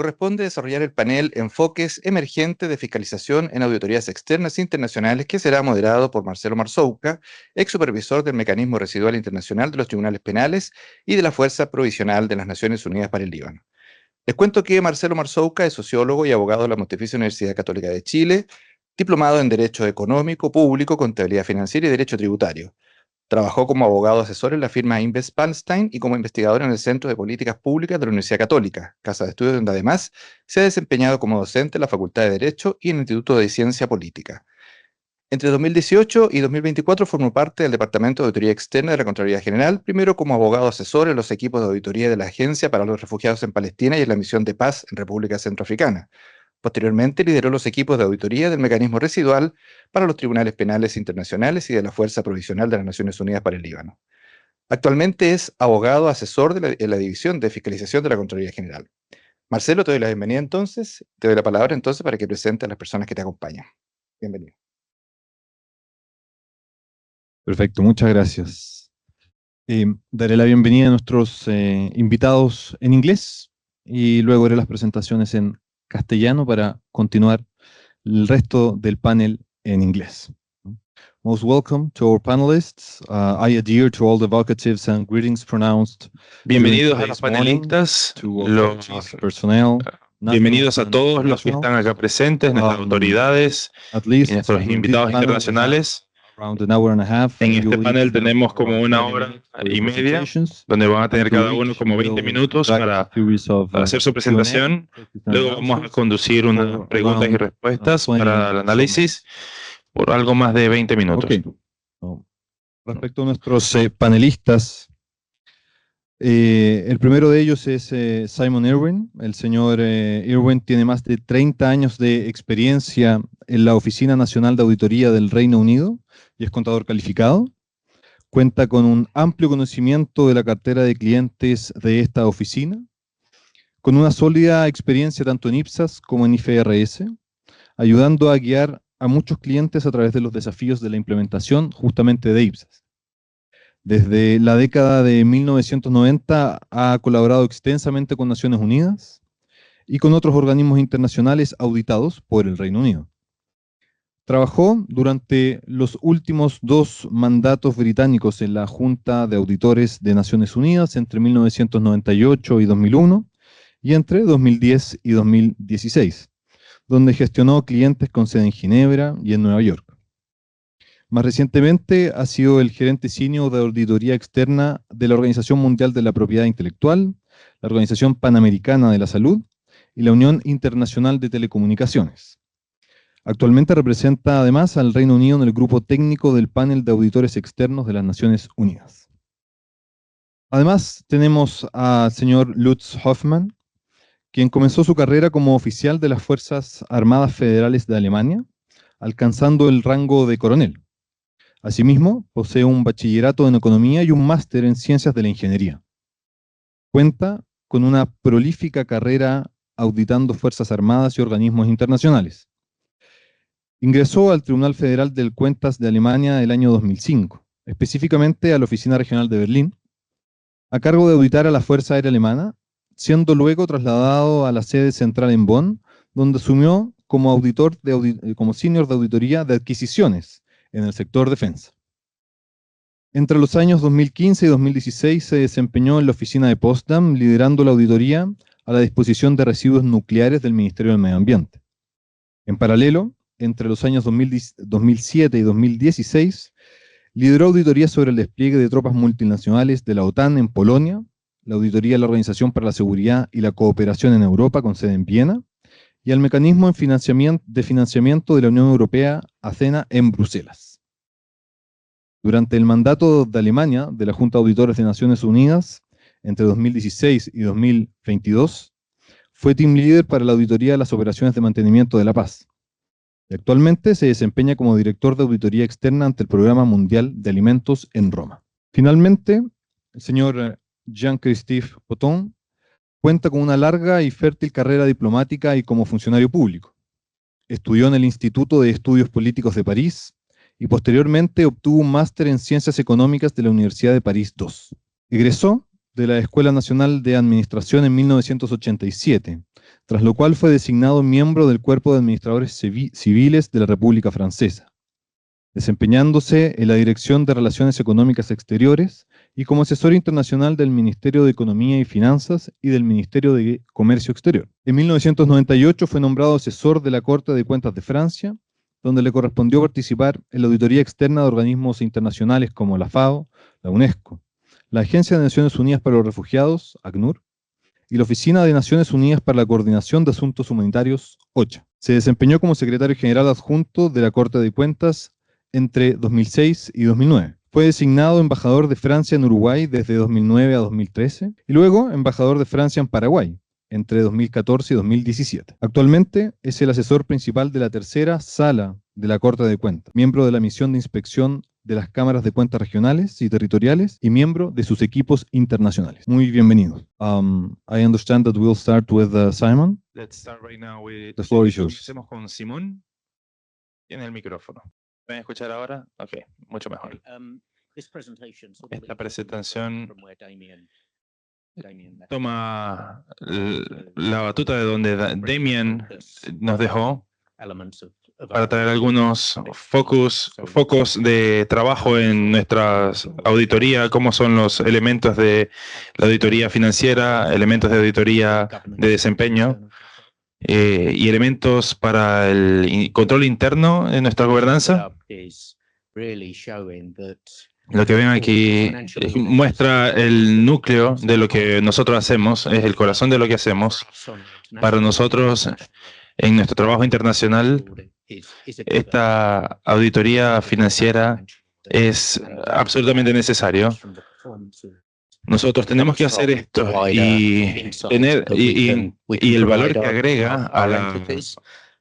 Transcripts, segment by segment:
corresponde desarrollar el panel Enfoques Emergentes de Fiscalización en Auditorías Externas Internacionales, que será moderado por Marcelo Marzouca, ex supervisor del Mecanismo Residual Internacional de los Tribunales Penales y de la Fuerza Provisional de las Naciones Unidas para el Líbano. Les cuento que Marcelo Marzouca es sociólogo y abogado de la Pontificia Universidad Católica de Chile, diplomado en Derecho Económico, Público, Contabilidad Financiera y Derecho Tributario. Trabajó como abogado asesor en la firma Invest Palmstein y como investigador en el Centro de Políticas Públicas de la Universidad Católica, casa de estudios donde además se ha desempeñado como docente en la Facultad de Derecho y en el Instituto de Ciencia Política. Entre 2018 y 2024 formó parte del Departamento de Auditoría Externa de la Contraloría General, primero como abogado asesor en los equipos de auditoría de la Agencia para los Refugiados en Palestina y en la Misión de Paz en República Centroafricana. Posteriormente lideró los equipos de auditoría del Mecanismo Residual para los Tribunales Penales Internacionales y de la Fuerza Provisional de las Naciones Unidas para el Líbano. Actualmente es abogado asesor de la División de Fiscalización de la Contraloría General. Marcelo, te doy la bienvenida entonces, te doy la palabra entonces para que presente a las personas que te acompañan. Bienvenido. Perfecto, muchas gracias. Daré la bienvenida a nuestros invitados en inglés y luego haré las presentaciones en castellano para continuar el resto del panel en inglés. Most welcome to our panelists. I adhere to all the vocatives and greetings pronounced. Bienvenidos a los panelistas, bienvenidos a todos los que están acá presentes, nuestras autoridades y nuestros invitados internacionales. En este panel tenemos como 1 hora y media, donde van a tener cada uno como 20 minutos para hacer su presentación. Luego vamos a conducir unas preguntas y respuestas para el análisis por algo más de 20 minutos. Okay. Respecto a nuestros panelistas, el primero de ellos es Simon Irwin. El señor Irwin tiene más de 30 años de experiencia en la Oficina Nacional de Auditoría del Reino Unido y es contador calificado. Cuenta con un amplio conocimiento de la cartera de clientes de esta oficina, con una sólida experiencia tanto en IPSAS como en IFRS, ayudando a guiar a muchos clientes a través de los desafíos de la implementación justamente de IPSAS. Desde la década de 1990 ha colaborado extensamente con Naciones Unidas y con otros organismos internacionales auditados por el Reino Unido. Trabajó durante los últimos 2 mandatos británicos en la Junta de Auditores de Naciones Unidas entre 1998 y 2001 y entre 2010 y 2016, donde gestionó clientes con sede en Ginebra y en Nueva York. Más recientemente ha sido el gerente senior de auditoría externa de la Organización Mundial de la Propiedad Intelectual, la Organización Panamericana de la Salud y la Unión Internacional de Telecomunicaciones. Actualmente representa además al Reino Unido en el grupo técnico del panel de auditores externos de las Naciones Unidas. Además tenemos al señor Lutz Hoffmann, quien comenzó su carrera como oficial de las Fuerzas Armadas Federales de Alemania, alcanzando el rango de coronel. Asimismo, posee un bachillerato en economía y un máster en ciencias de la ingeniería. Cuenta con una prolífica carrera auditando Fuerzas Armadas y organismos internacionales. Ingresó al Tribunal Federal de Cuentas de Alemania el año 2005, específicamente a la Oficina Regional de Berlín, a cargo de auditar a la Fuerza Aérea Alemana, siendo luego trasladado a la sede central en Bonn, donde asumió como como senior de auditoría de adquisiciones en el sector defensa. Entre los años 2015 y 2016 se desempeñó en la oficina de Potsdam, liderando la auditoría a la disposición de residuos nucleares del Ministerio del Medio Ambiente. En paralelo, entre los años 2007 y 2016, lideró auditorías sobre el despliegue de tropas multinacionales de la OTAN en Polonia, la auditoría de la Organización para la Seguridad y la Cooperación en Europa, con sede en Viena, y al mecanismo de financiamiento de la Unión Europea, ACENA, en Bruselas. Durante el mandato de Alemania de la Junta de Auditores de Naciones Unidas, entre 2016 y 2022, fue team leader para la auditoría de las operaciones de mantenimiento de la paz. Y actualmente se desempeña como director de auditoría externa ante el Programa Mundial de Alimentos en Roma. Finalmente, el señor Jean-Christophe Poton cuenta con una larga y fértil carrera diplomática y como funcionario público. Estudió en el Instituto de Estudios Políticos de París y posteriormente obtuvo un máster en Ciencias Económicas de la Universidad de París II. Egresó de la Escuela Nacional de Administración en 1987, tras lo cual fue designado miembro del Cuerpo de Administradores Civiles de la República Francesa, desempeñándose en la Dirección de Relaciones Económicas Exteriores y como asesor internacional del Ministerio de Economía y Finanzas y del Ministerio de Comercio Exterior. En 1998 fue nombrado asesor de la Corte de Cuentas de Francia, donde le correspondió participar en la auditoría externa de organismos internacionales como la FAO, la UNESCO, la Agencia de Naciones Unidas para los Refugiados, ACNUR, y la Oficina de Naciones Unidas para la Coordinación de Asuntos Humanitarios, OCHA. Se desempeñó como secretario general adjunto de la Corte de Cuentas entre 2006 y 2009. Fue designado embajador de Francia en Uruguay desde 2009 a 2013 y luego embajador de Francia en Paraguay entre 2014 y 2017. Actualmente es el asesor principal de la tercera sala de la Corte de Cuentas, miembro de la misión de inspección de las cámaras de cuentas regionales y territoriales y miembro de sus equipos internacionales. Muy bienvenido. I understand that we'll start with Simon. Let's start right now with the floor is yours. Empecemos con Simón. Tiene el micrófono. ¿Pueden escuchar ahora? Ok, mucho mejor. Esta presentación toma la batuta de donde Damien nos dejó para traer algunos focos de trabajo en nuestra auditoría, cómo son los elementos de la auditoría financiera, elementos de auditoría de desempeño y elementos para el control interno de nuestra gobernanza. Lo que ven aquí muestra el núcleo de lo que nosotros hacemos, es el corazón de lo que hacemos. Para nosotros, en nuestro trabajo internacional, esta auditoría financiera es absolutamente necesario. Nosotros tenemos que hacer esto y el valor que agrega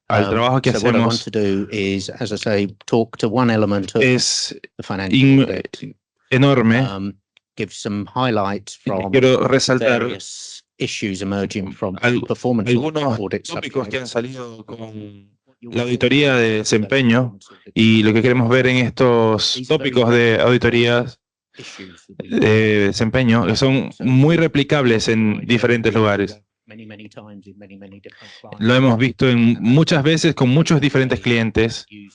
al trabajo que hacemos es enorme. Quiero resaltar algunos tópicos que han salido con la auditoría de desempeño y lo que queremos ver en estos tópicos de auditorías de desempeño que son muy replicables en diferentes lugares. Lo hemos visto muchas veces con muchos diferentes clientes y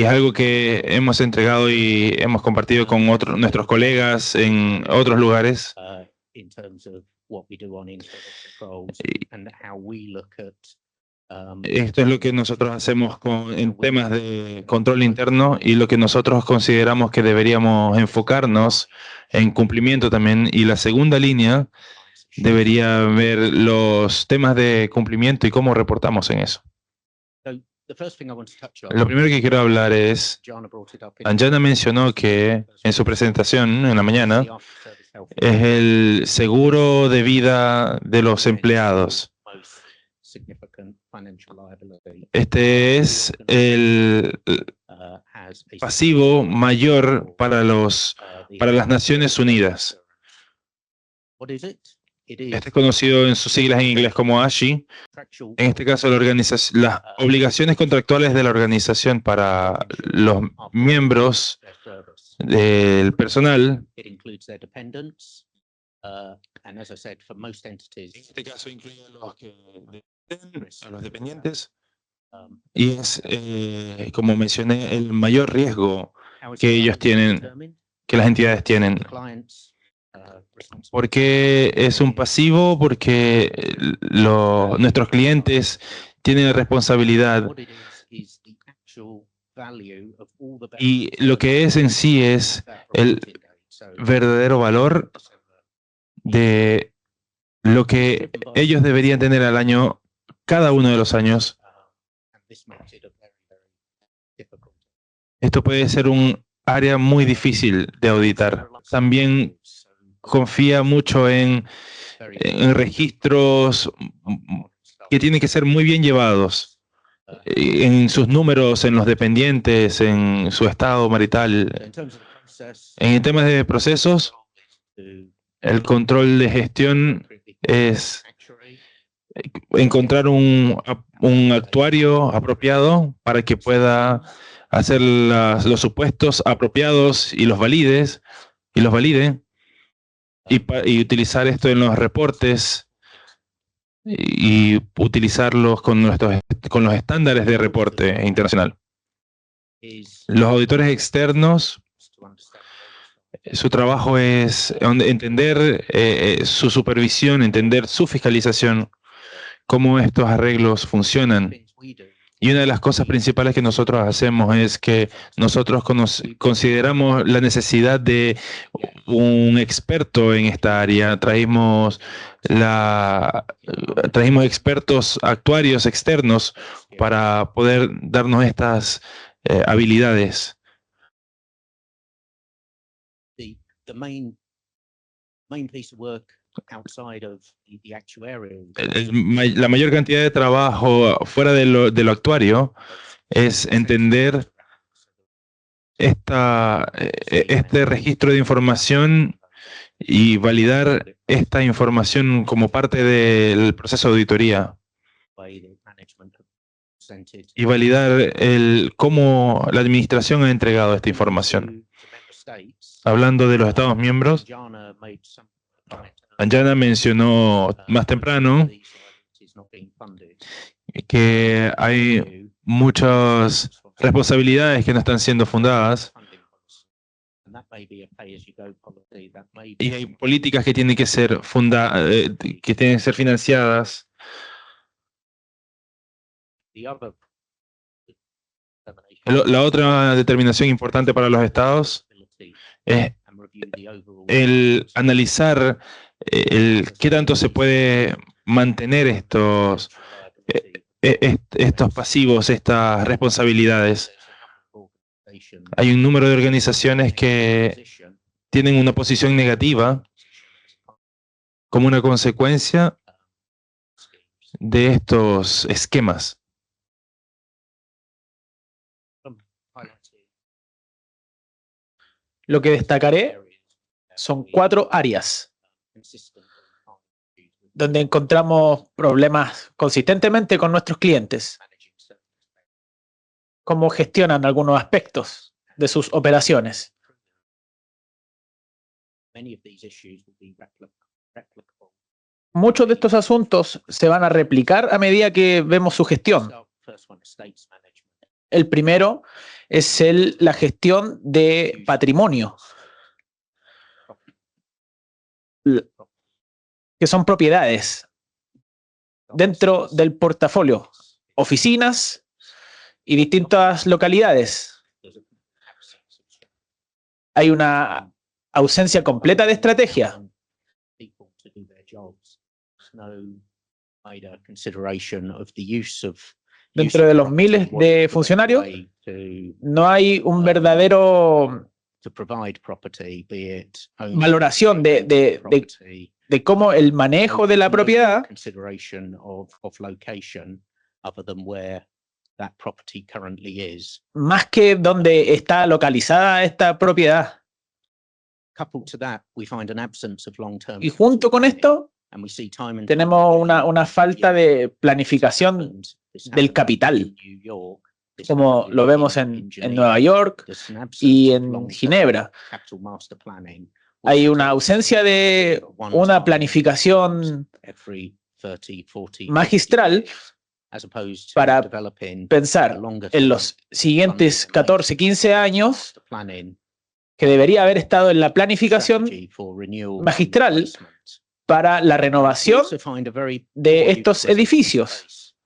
es algo que hemos entregado y hemos compartido con nuestros colegas en otros lugares. Esto es lo que nosotros hacemos en temas de control interno y lo que nosotros consideramos que deberíamos enfocarnos en cumplimiento también. Y la segunda línea debería ver los temas de cumplimiento y cómo reportamos en eso. Lo primero que quiero hablar es, Anjana mencionó que en su presentación en la mañana es el seguro de vida de los empleados. Este es el pasivo mayor para las Naciones Unidas. Este es conocido en sus siglas en inglés como ASHI. En este caso, las obligaciones contractuales de la organización para los miembros del personal. En este caso incluye a los dependientes y es, como mencioné, el mayor riesgo que ellos tienen, que las entidades tienen. ¿Por qué es un pasivo? Porque nuestros clientes tienen la responsabilidad y lo que es en sí es el verdadero valor de lo que ellos deberían tener al año, cada uno de los años. Esto puede ser un área muy difícil de auditar. También confía mucho en registros que tienen que ser muy bien llevados, en sus números, en los dependientes, en su estado marital. En temas de procesos, el control de gestión es encontrar un actuario apropiado para que pueda hacer los supuestos apropiados y los valide. y utilizar esto en los reportes y utilizarlos con los estándares de reporte internacional. Los auditores externos, su trabajo es entender su supervisión, entender su fiscalización, cómo estos arreglos funcionan. Y una de las cosas principales que nosotros hacemos es que nosotros consideramos la necesidad de un experto en esta área. Trajimos expertos actuarios externos para poder darnos estas habilidades. La mayor cantidad de trabajo fuera de lo actuario es entender este registro de información y validar esta información como parte del proceso de auditoría y validar cómo la administración ha entregado esta información. Hablando de los Estados miembros, Anjana mencionó más temprano que hay muchas responsabilidades que no están siendo fundadas y hay políticas que tienen que ser financiadas. La otra determinación importante para los estados es el analizar qué tanto se puede mantener estos pasivos, estas responsabilidades. Hay un número de organizaciones que tienen una posición negativa como una consecuencia de estos esquemas. Lo que destacaré son 4 áreas donde encontramos problemas consistentemente con nuestros clientes. Cómo gestionan algunos aspectos de sus operaciones. Muchos de estos asuntos se van a replicar a medida que vemos su gestión. El primero es la gestión de patrimonio, que son propiedades dentro del portafolio, oficinas y distintas localidades. Hay una ausencia completa de estrategia. Dentro de los miles de funcionarios, no hay un verdadero valoración de cómo el manejo de la propiedad más que donde está localizada esta propiedad. Y junto con esto, tenemos una falta de planificación del capital, como lo vemos en Nueva York y en Ginebra. Hay una ausencia de una planificación magistral para pensar en los siguientes 14, 15 años que debería haber estado en la planificación magistral para la renovación de estos edificios.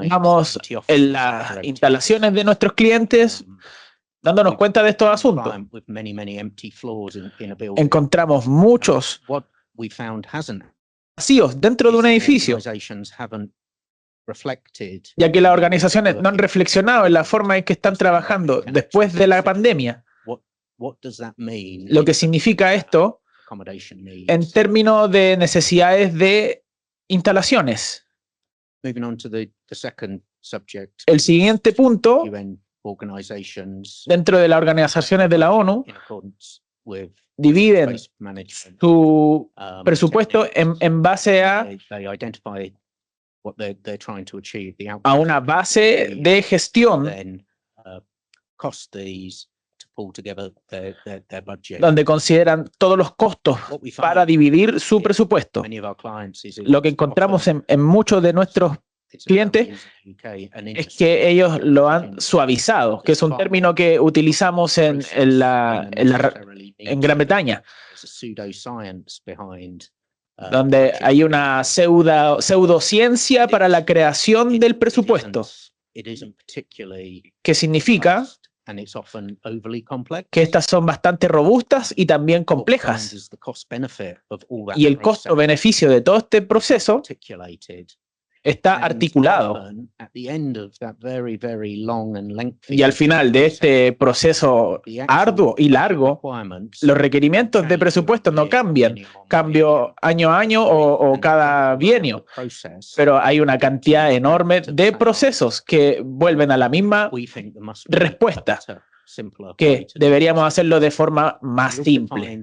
Vamos en las instalaciones de nuestros clientes dándonos cuenta de estos asuntos. Encontramos muchos vacíos dentro de un edificio, ya que las organizaciones no han reflexionado en la forma en que están trabajando después de la pandemia. Lo que significa esto en términos de necesidades de instalaciones. El siguiente punto, dentro de las organizaciones de la ONU, dividen su presupuesto en base a una base de gestión donde consideran todos los costos para dividir su presupuesto. Lo que encontramos en muchos de nuestros clientes es que ellos lo han suavizado, que es un término que utilizamos en Gran Bretaña, donde hay una pseudociencia para la creación del presupuesto, que significa que estas son bastante robustas y también complejas. Y el costo-beneficio de todo este proceso está articulado. Y al final de este proceso arduo y largo, los requerimientos de presupuesto no cambian, cambio año a año o cada bienio, pero hay una cantidad enorme de procesos que vuelven a la misma respuesta, que deberíamos hacerlo de forma más simple.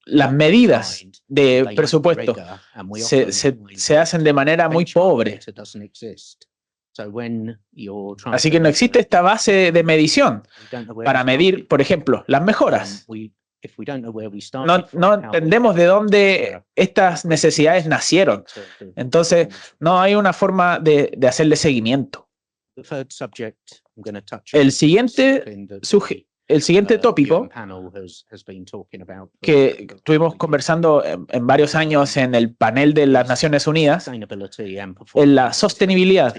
Las medidas de presupuesto se hacen de manera muy pobre. Así que no existe esta base de medición para medir, por ejemplo, las mejoras. No entendemos de dónde estas necesidades nacieron. Entonces, no hay una forma de hacerle seguimiento. El siguiente tópico que estuvimos conversando en varios años en el panel de las Naciones Unidas es la sostenibilidad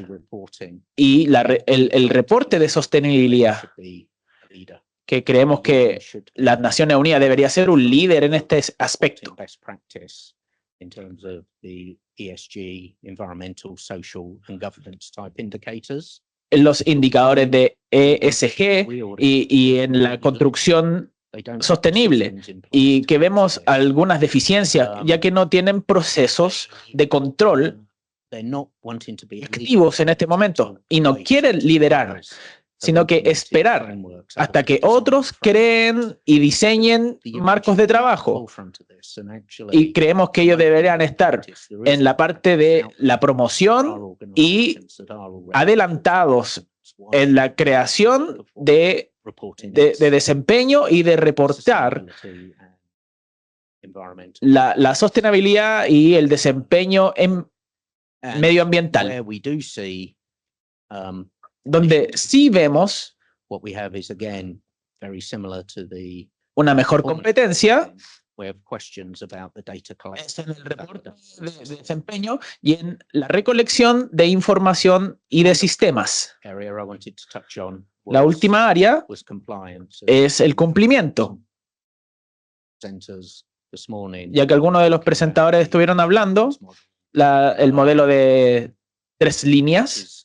y el reporte de sostenibilidad, que creemos que las Naciones Unidas debería ser un líder en este aspecto. En los indicadores de ESG y en la construcción sostenible, y que vemos algunas deficiencias, ya que no tienen procesos de control activos en este momento y no quieren liderar, sino que esperar hasta que otros creen y diseñen marcos de trabajo. Y creemos que ellos deberían estar en la parte de la promoción y adelantados en la creación de desempeño y de reportar la sostenibilidad y el desempeño medioambiental. Donde sí vemos una mejor competencia es en el reporte de desempeño y en la recolección de información y de sistemas. La última área es el cumplimiento. Ya que algunos de los presentadores estuvieron hablando, el modelo de 3 líneas,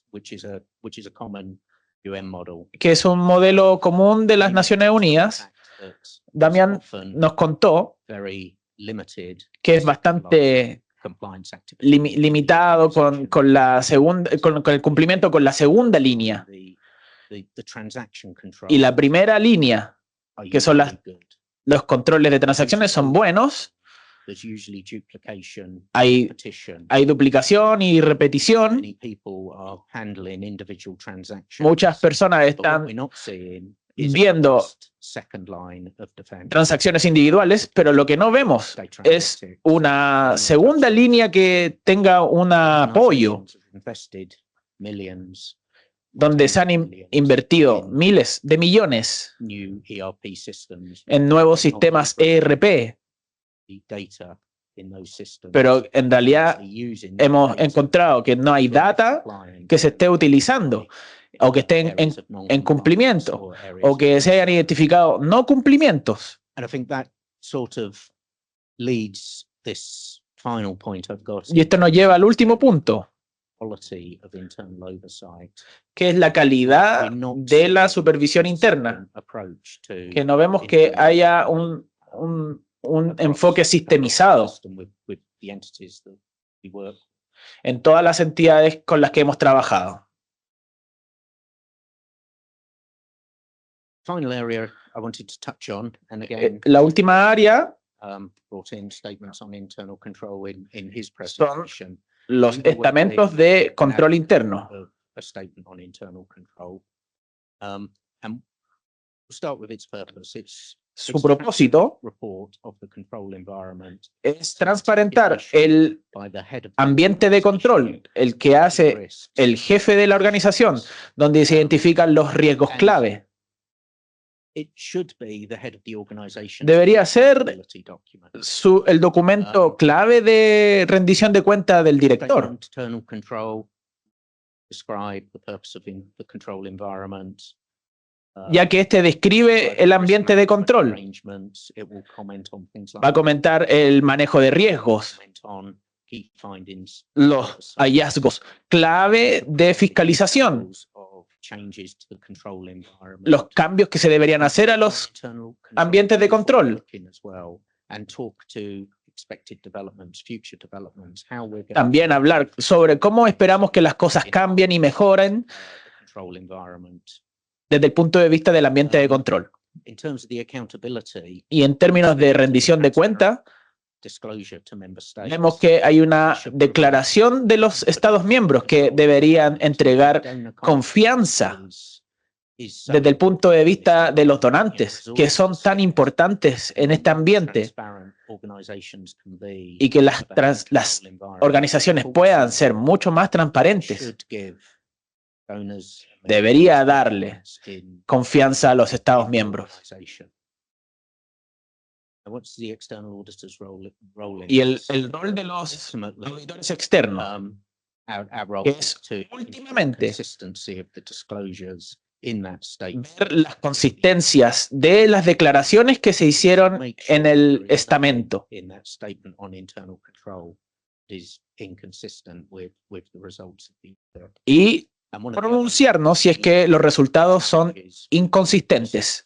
que es un modelo común de las Naciones Unidas. Damián nos contó que es bastante limitado con el cumplimiento con la segunda línea. Y la primera línea, que son los controles de transacciones, son buenos. Hay duplicación y repetición. Muchas personas están viendo transacciones individuales, pero lo que no vemos es una segunda línea que tenga un apoyo, donde se han invertido miles de millones en nuevos sistemas ERP. Pero en realidad hemos encontrado que no hay data que se esté utilizando o que estén en cumplimiento o que se hayan identificado no cumplimientos. Y esto nos lleva al último punto, que es la calidad de la supervisión interna, que no vemos que haya un enfoque sistemizado en todas las entidades con las que hemos trabajado. La última área son los estamentos de control interno. Su propósito es transparentar el ambiente de control, el que hace el jefe de la organización, donde se identifican los riesgos clave. Debería ser el documento clave de rendición de cuenta del director. Ya que este describe el ambiente de control. Va a comentar el manejo de riesgos, los hallazgos clave de fiscalización, los cambios que se deberían hacer a los ambientes de control. También hablar sobre cómo esperamos que las cosas cambien y mejoren desde el punto de vista del ambiente de control. Y en términos de rendición de cuenta, vemos que hay una declaración de los Estados miembros que deberían entregar confianza desde el punto de vista de los donantes, que son tan importantes en este ambiente, y que las organizaciones puedan ser mucho más transparentes. Debería darle confianza a los Estados miembros. Y el rol de los auditores externos es últimamente ver las consistencias de las declaraciones que se hicieron en el estamento y pronunciarnos si es que los resultados son inconsistentes.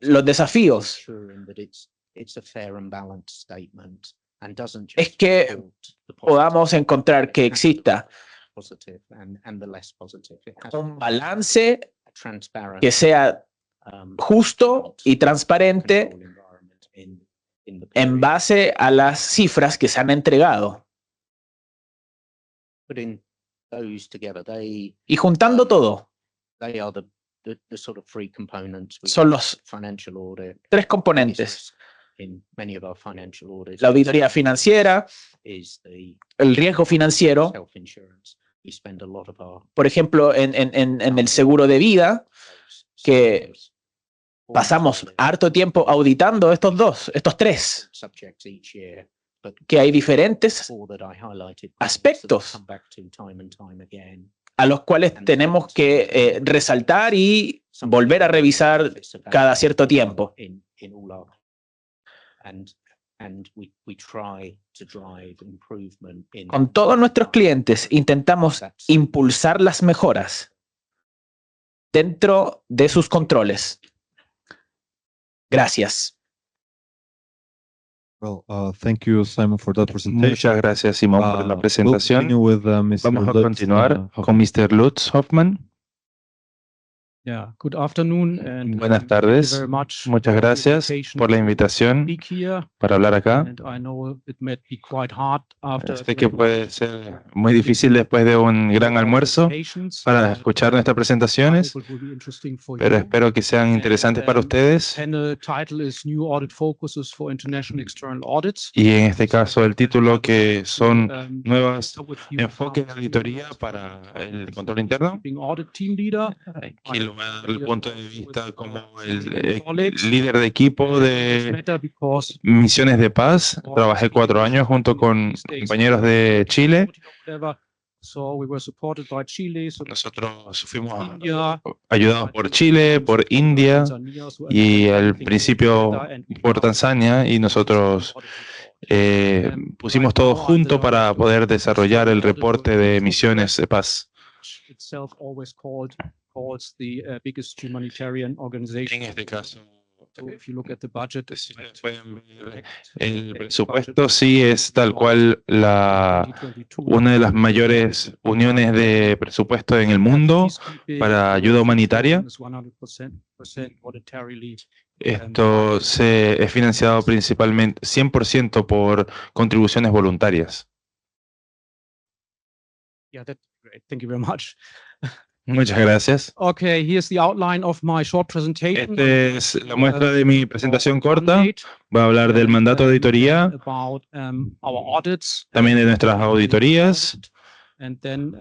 Los desafíos es que podamos encontrar que exista un balance que sea justo y transparente en base a las cifras que se han entregado. Y juntando todo, son los tres componentes: la auditoría financiera, el riesgo financiero. Por ejemplo, en el seguro de vida, que pasamos harto tiempo auditando estos tres, que hay diferentes aspectos a los cuales tenemos que resaltar y volver a revisar cada cierto tiempo. Con todos nuestros clientes intentamos impulsar las mejoras dentro de sus controles. Gracias. Thank you, Simon, for that presentation. Muchas gracias, Simón, por la presentación. Vamos a continuar con Mr. Lutz Hoffman. Good afternoon and buenas tardes. Muchas gracias por la invitación para hablar acá. Sé que puede ser muy difícil después de un gran almuerzo para escuchar nuestras presentaciones, pero espero que sean interesantes para ustedes. Y en este caso el título, que son nuevos enfoques de auditoría para el control interno. Aquí lo voy a dar el punto de vista como el líder de equipo de misiones de paz. Trabajé 4 años junto con compañeros de Chile. Nosotros fuimos ayudados por Chile, por India y al principio por Tanzania, y nosotros pusimos todo junto para poder desarrollar el reporte de misiones de paz. En este caso, pueden ver el presupuesto, sí es tal cual una de las mayores uniones de presupuesto en el mundo para ayuda humanitaria. Esto es financiado principalmente 100% por contribuciones voluntarias. Muchas gracias. Okay, here's the outline of my short presentation. Esta es la muestra de mi presentación corta. Voy a hablar del mandato de auditoría, About our audits. también de nuestras auditorías. And then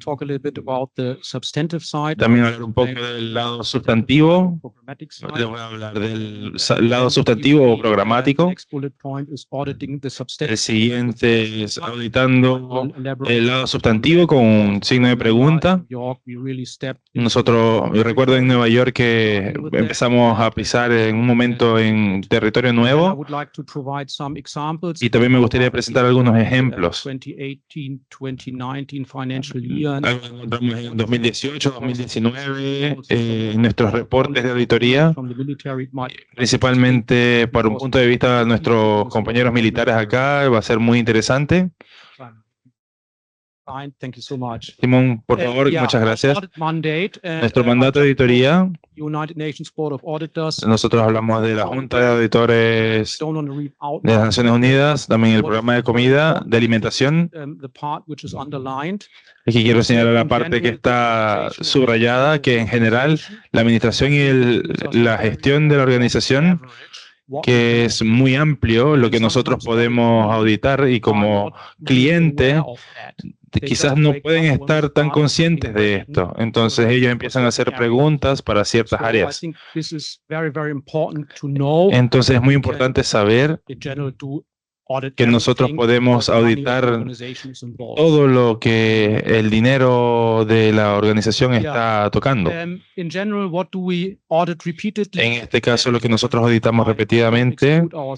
talk a little bit about the substantive side. También hablar un poco del lado sustantivo. Programmatic side. Les voy a hablar del lado sustantivo o programático. Next bullet point is auditing the El substantive. siguiente es auditando el lado sustantivo con un signo de pregunta. Nosotros, recuerdo en Nueva York que empezamos a pisar en un momento en territorio nuevo y también me gustaría presentar algunos ejemplos. 2018-2019 financial year. Algo que encontramos en 2018, 2019, en nuestros reportes de auditoría, From the military might principalmente por un punto de vista de nuestros compañeros militares acá, va a ser muy interesante. Fine, thank you so much. Simón, por favor, Yeah, muchas gracias. audit mandate, Nuestro mandato de auditoría, United Nations Board of Auditors. nosotros hablamos de la Junta de Auditores Don't want to read out de las Naciones Unidas, también el programa de comida, de alimentación. the part which is underlined. Aquí quiero señalar la parte que está subrayada, que en general la administración y la gestión de la organización, que es muy amplio lo que nosotros podemos auditar y como cliente quizás no pueden estar tan conscientes de esto. Entonces ellos empiezan a hacer preguntas para ciertas áreas. Entonces es muy importante saber que nosotros podemos auditar todo lo que el dinero de la organización está tocando. En este caso, lo que nosotros auditamos repetidamente, no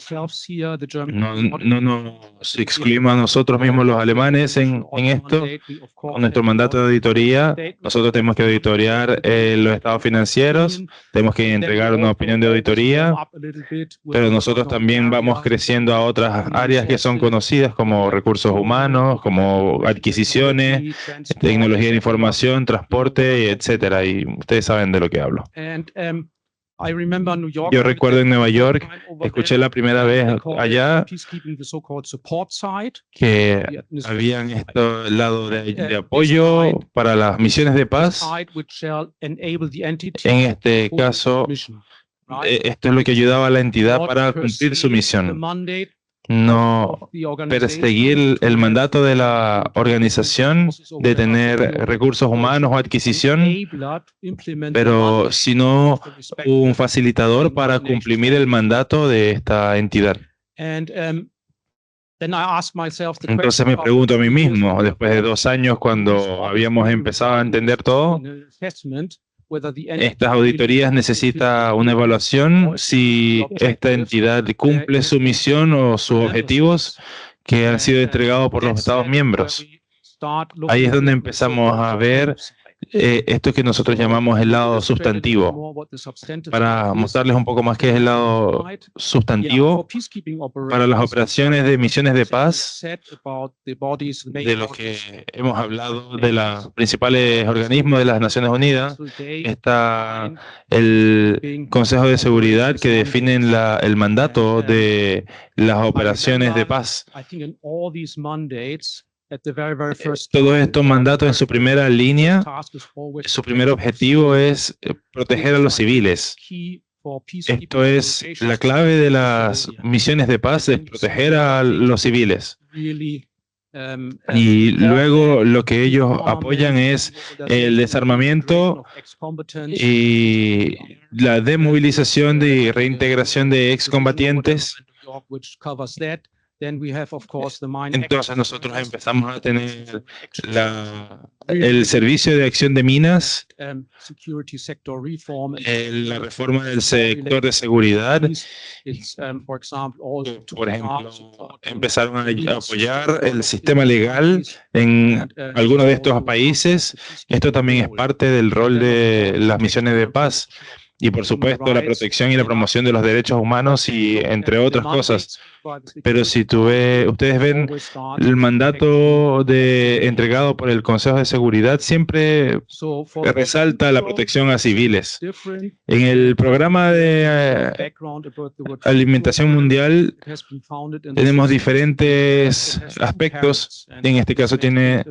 nos excluimos a nosotros mismos los alemanes en esto. Con nuestro mandato de auditoría, nosotros tenemos que auditorear los estados financieros, tenemos que entregar una opinión de auditoría, pero nosotros también vamos creciendo a otras áreas que son conocidas como recursos humanos, como adquisiciones, tecnología de información, transporte, etcétera. Y ustedes saben de lo que hablo. Yo recuerdo en Nueva York, escuché la primera vez allá que habían este lado de apoyo para las misiones de paz. En este caso, esto es lo que ayudaba a la entidad para cumplir su misión. No perseguir el mandato de la organización de tener recursos humanos o adquisición, pero sino un facilitador para cumplir el mandato de esta entidad. Entonces me pregunto a mí mismo, después de 2 años cuando habíamos empezado a entender todo, estas auditorías necesitan una evaluación si esta entidad cumple su misión o sus objetivos que han sido entregados por los Estados miembros. Ahí es donde empezamos a ver esto que nosotros llamamos el lado sustantivo. Para mostrarles un poco más qué es el lado sustantivo, para las operaciones de misiones de paz, de los que hemos hablado, de los principales organismos de las Naciones Unidas, está el Consejo de Seguridad que define el mandato de las operaciones de paz. Todos estos mandatos en su primera línea, su primer objetivo es proteger a los civiles. Esto es la clave de las misiones de paz, es proteger a los civiles. Y luego lo que ellos apoyan es el desarmamiento y la desmovilización y reintegración de excombatientes. Entonces nosotros empezamos a tener el servicio de acción de minas, la reforma del sector de seguridad. Por ejemplo, empezaron a apoyar el sistema legal en algunos de estos países. Esto también es parte del rol de las misiones de paz. Y por supuesto la protección y la promoción de los derechos humanos y entre otras cosas. Pero si ustedes ven el mandato entregado por el Consejo de Seguridad, siempre resalta la protección a civiles. En el programa de alimentación mundial tenemos diferentes aspectos. En este caso tiene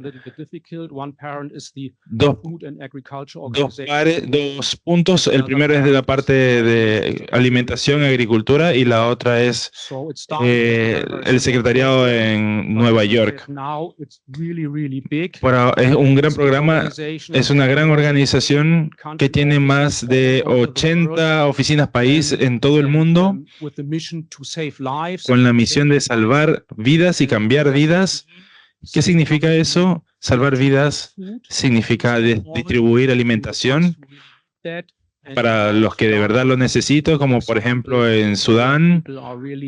dos puntos. El primero es de la parte de alimentación y agricultura y la otra es el secretariado en Nueva York. Es un gran programa, es una gran organización que tiene más de 80 oficinas país en todo el mundo con la misión de salvar vidas y cambiar vidas. ¿Qué significa eso? Salvar vidas significa distribuir alimentación para los que de verdad lo necesitan, como por ejemplo en Sudán,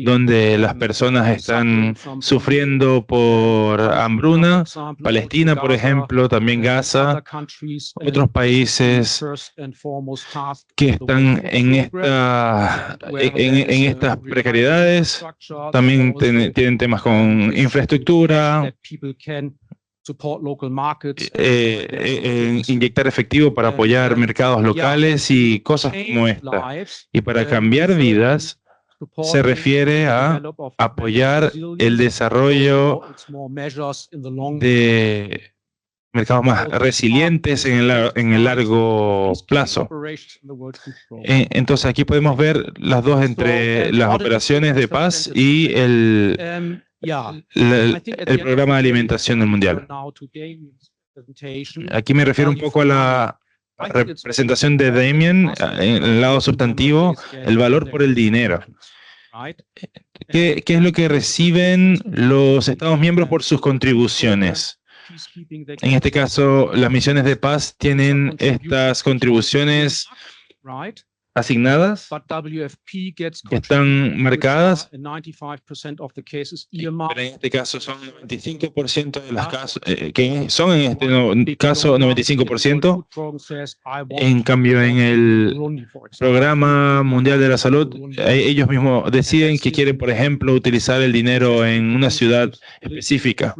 donde las personas están sufriendo por hambruna, Palestina, por ejemplo, también Gaza, otros países que están en estas precariedades, también tienen temas con infraestructura, inyectar efectivo para apoyar mercados locales y cosas como esta. Y para cambiar vidas se refiere a apoyar el desarrollo de mercados más resilientes en el largo plazo. Entonces aquí podemos ver las dos entre las operaciones de paz y el programa de alimentación mundial. Aquí me refiero un poco a la representación de Damien en el lado sustantivo, el valor por el dinero. ¿Qué es lo que reciben los Estados miembros por sus contribuciones? En este caso, las misiones de paz tienen estas contribuciones asignadas, que están marcadas, pero en este caso son 95% de los casos, que son en este caso 95%. En cambio, en el Programa Mundial de la Salud, ellos mismos deciden que quieren, por ejemplo, utilizar el dinero en una ciudad específica.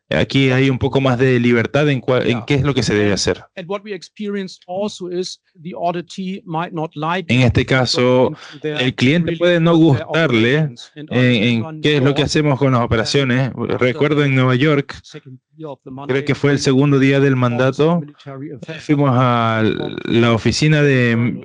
Aquí hay un poco más de libertad en qué es lo que se debe hacer. En este caso, el cliente puede no gustarle en qué es lo que hacemos con las operaciones. Recuerdo en Nueva York, creo que fue el segundo día del mandato, fuimos a la oficina de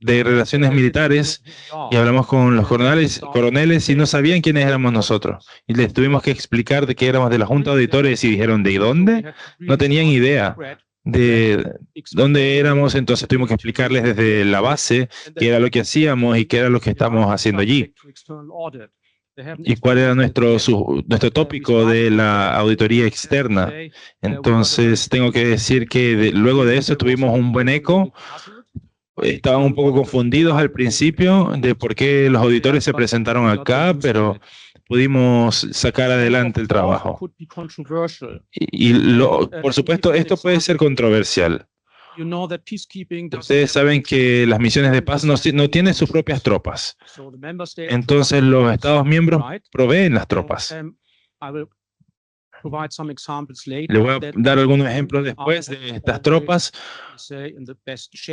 relaciones militares y hablamos con los coroneles y no sabían quiénes éramos nosotros. Y les tuvimos que explicar de que éramos de la Junta de Auditores y dijeron, ¿de dónde? No tenían idea de dónde éramos, entonces tuvimos que explicarles desde la base qué era lo que hacíamos y qué era lo que estábamos haciendo allí. ¿Y cuál era nuestro tópico de la auditoría externa? Entonces, tengo que decir que luego de eso tuvimos un buen eco. Estaban un poco confundidos al principio de por qué los auditores se presentaron acá, pero pudimos sacar adelante el trabajo. Por supuesto, esto puede ser controversial. Ustedes saben que las misiones de paz no tienen sus propias tropas. Entonces los Estados miembros proveen las tropas. Le voy a dar algunos ejemplos después de estas tropas,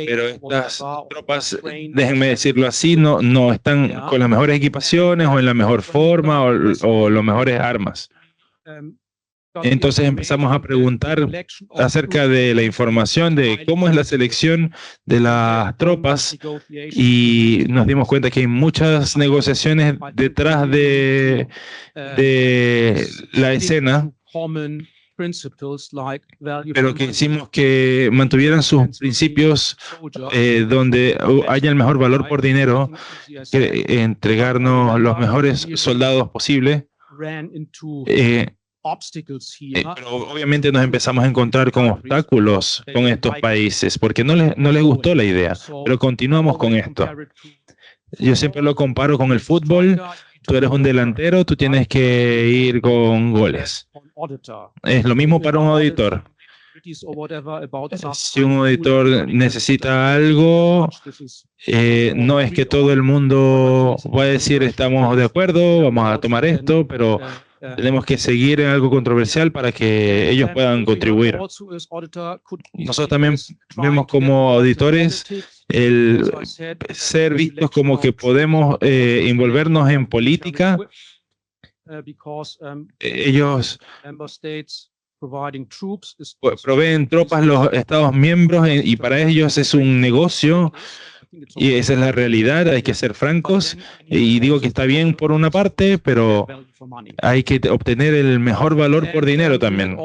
pero estas tropas, déjenme decirlo así, no están con las mejores equipaciones o en la mejor forma o las mejores armas. Entonces empezamos a preguntar acerca de la información de cómo es la selección de las tropas y nos dimos cuenta que hay muchas negociaciones detrás de la escena, pero que hicimos que mantuvieran sus principios donde haya el mejor valor por dinero, que entregarnos los mejores soldados posibles. Pero obviamente nos empezamos a encontrar con obstáculos con estos países porque no les gustó la idea, pero continuamos con esto. Yo siempre lo comparo con el fútbol. Tú eres un delantero, tú tienes que ir con goles. Es lo mismo para un auditor. Si un auditor necesita algo, no es que todo el mundo va a decir estamos de acuerdo, vamos a tomar esto, pero tenemos que seguir en algo controversial para que ellos puedan contribuir. Nosotros también vemos como auditores el ser vistos como que podemos envolvernos en política. Ellos proveen tropas los Estados miembros y para ellos es un negocio y esa es la realidad, hay que ser francos y digo que está bien por una parte, pero hay que obtener el mejor valor por dinero también.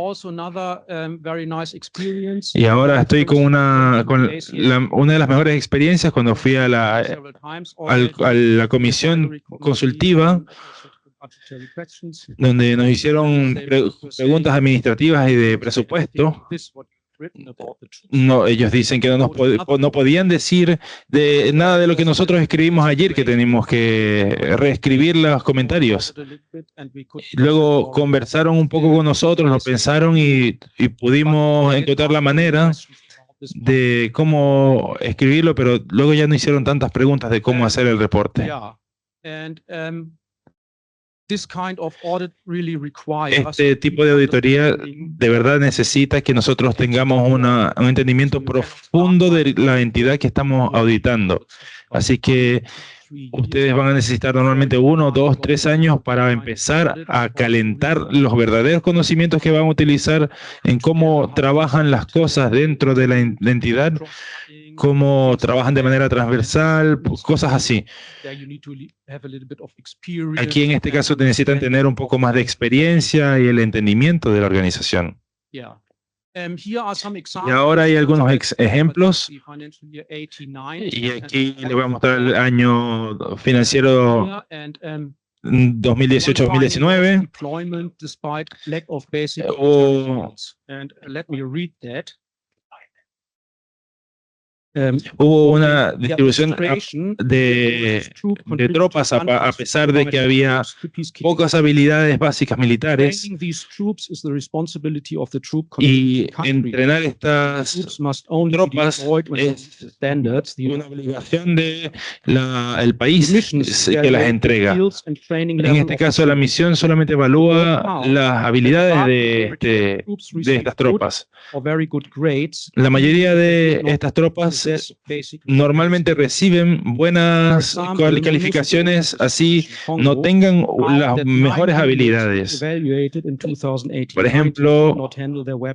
Y ahora estoy con una de las mejores experiencias cuando fui a la comisión consultiva, donde nos hicieron preguntas administrativas y de presupuesto. No, ellos dicen que no podían decir de nada de lo que nosotros escribimos ayer, que tenemos que reescribir los comentarios. Luego conversaron un poco con nosotros, lo pensaron y pudimos encontrar la manera de cómo escribirlo, pero luego ya no hicieron tantas preguntas de cómo hacer el reporte. Este tipo de auditoría de verdad necesita que nosotros tengamos un entendimiento profundo de la entidad que estamos auditando. Así que ustedes van a necesitar normalmente 1, 2, 3 años para empezar a calentar los verdaderos conocimientos que van a utilizar en cómo trabajan las cosas dentro de la entidad, cómo trabajan de manera transversal, cosas así. Aquí en este caso necesitan tener un poco más de experiencia y el entendimiento de la organización. Y ahora hay algunos ejemplos. Y aquí les voy a mostrar el año financiero 2018-2019. Hubo una distribución de tropas a pesar de que había pocas habilidades básicas militares, y entrenar estas tropas es una obligación del país que las entrega. En este caso, la misión solamente evalúa las habilidades de estas tropas. La mayoría de estas tropas normalmente reciben buenas calificaciones, así no tengan las mejores habilidades. Por ejemplo,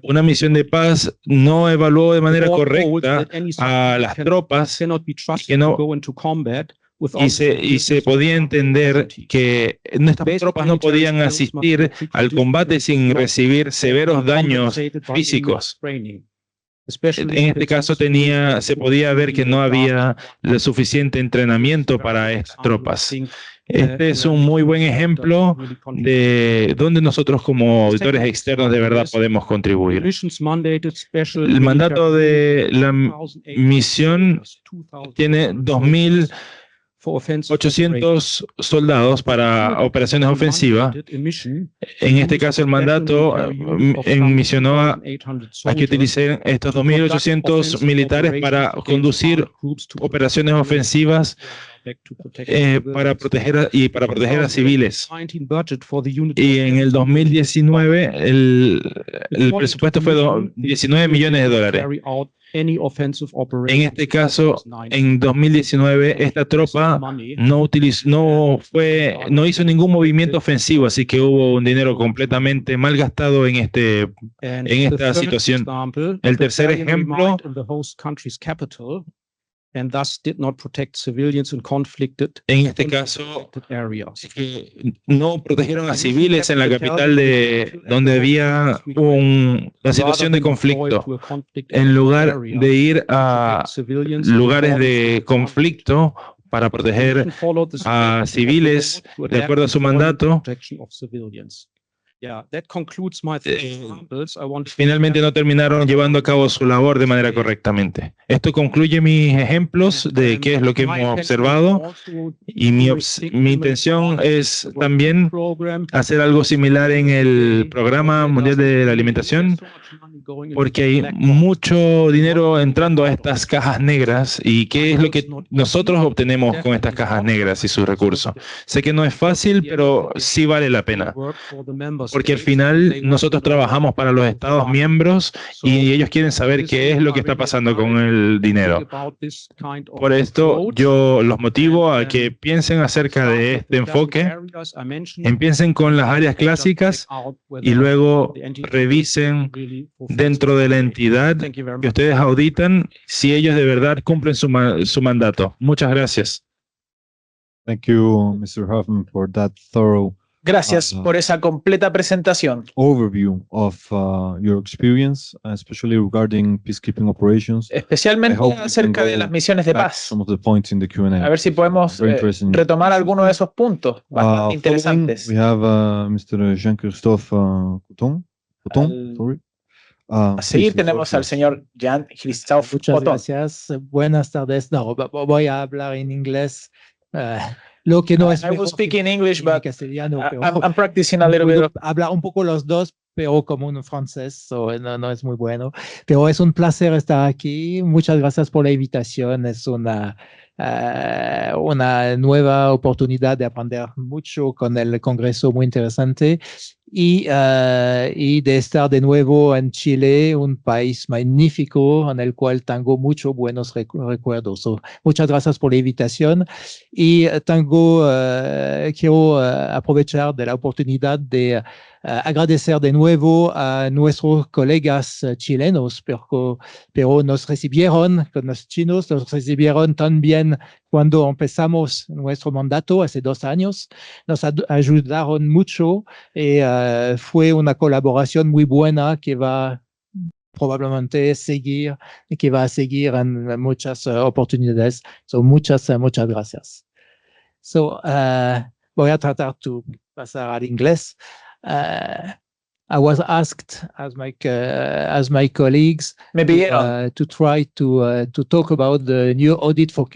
una misión de paz no evaluó de manera correcta a las tropas y se podía entender que nuestras tropas no podían asistir al combate sin recibir severos daños físicos. En este caso se podía ver que no había el suficiente entrenamiento para estas tropas. Este es un muy buen ejemplo de donde nosotros como auditores externos de verdad podemos contribuir. El mandato de la misión tiene 2.800 soldados para operaciones ofensivas. En este caso, el mandato misionó a que utilicen estos 2.800 militares para conducir operaciones ofensivas para proteger a civiles. Y en el 2019 el presupuesto fue $19 millones. En este caso, en 2019, esta tropa no hizo ningún movimiento ofensivo, así que hubo un dinero completamente mal gastado en esta situación. El tercer ejemplo, en este caso, no protegieron a civiles en la capital donde había una situación de conflicto. En lugar de ir a lugares de conflicto para proteger a civiles de acuerdo a su mandato, Finalmente no terminaron llevando a cabo su labor de manera correctamente. Esto concluye mis ejemplos de qué es lo que hemos observado y mi intención es también hacer algo similar en el Programa Mundial de la Alimentación, porque hay mucho dinero entrando a estas cajas negras. ¿Y qué es lo que nosotros obtenemos con estas cajas negras y sus recursos? Sé que no es fácil, pero sí vale la pena, porque al final nosotros trabajamos para los Estados miembros y ellos quieren saber qué es lo que está pasando con el dinero. Por esto yo los motivo a que piensen acerca de este enfoque, empiecen con las áreas clásicas y luego revisen dentro de la entidad que ustedes auditan si ellos de verdad cumplen su mandato. Muchas gracias. Thank you, Mr. Huffman, for that thorough Gracias por esa completa presentación. overview of your experience, especially regarding peacekeeping operations. Especialmente acerca de las misiones de paz. Some of the points in the Q&A. A ver si podemos retomar algunos de esos puntos bastante interesantes. We have Mr. Jean-Christophe Couton. Sorry. A seguir tenemos al señor Jean-Christophe Muchas Couton. gracias. Buenas tardes. No, voy a hablar en inglés. Lo que no es I will speak in English, but castellano, pero I'm practicing a little bit of... hablar un poco los dos, pero como un francés, so no es muy bueno. Pero es un placer estar aquí. Muchas gracias por la invitación. Es una nueva oportunidad de aprender mucho con el Congreso, muy interesante. Y de estar de nuevo en Chile, un país magnífico en el cual tengo muchos buenos recuerdos. So, muchas gracias por la invitación y quiero aprovechar de la oportunidad de agradecer de nuevo a nuestros colegas chilenos, pero nos recibieron, con los chinos, nos recibieron tan bien cuando empezamos nuestro mandato hace 2 años, nos ayudaron mucho y fue una colaboración muy buena que va probablemente seguir y que va a seguir en muchas oportunidades. So, muchas gracias. So, voy a tratar de pasar al inglés. I was asked as my colleagues to try to talk about the new audit for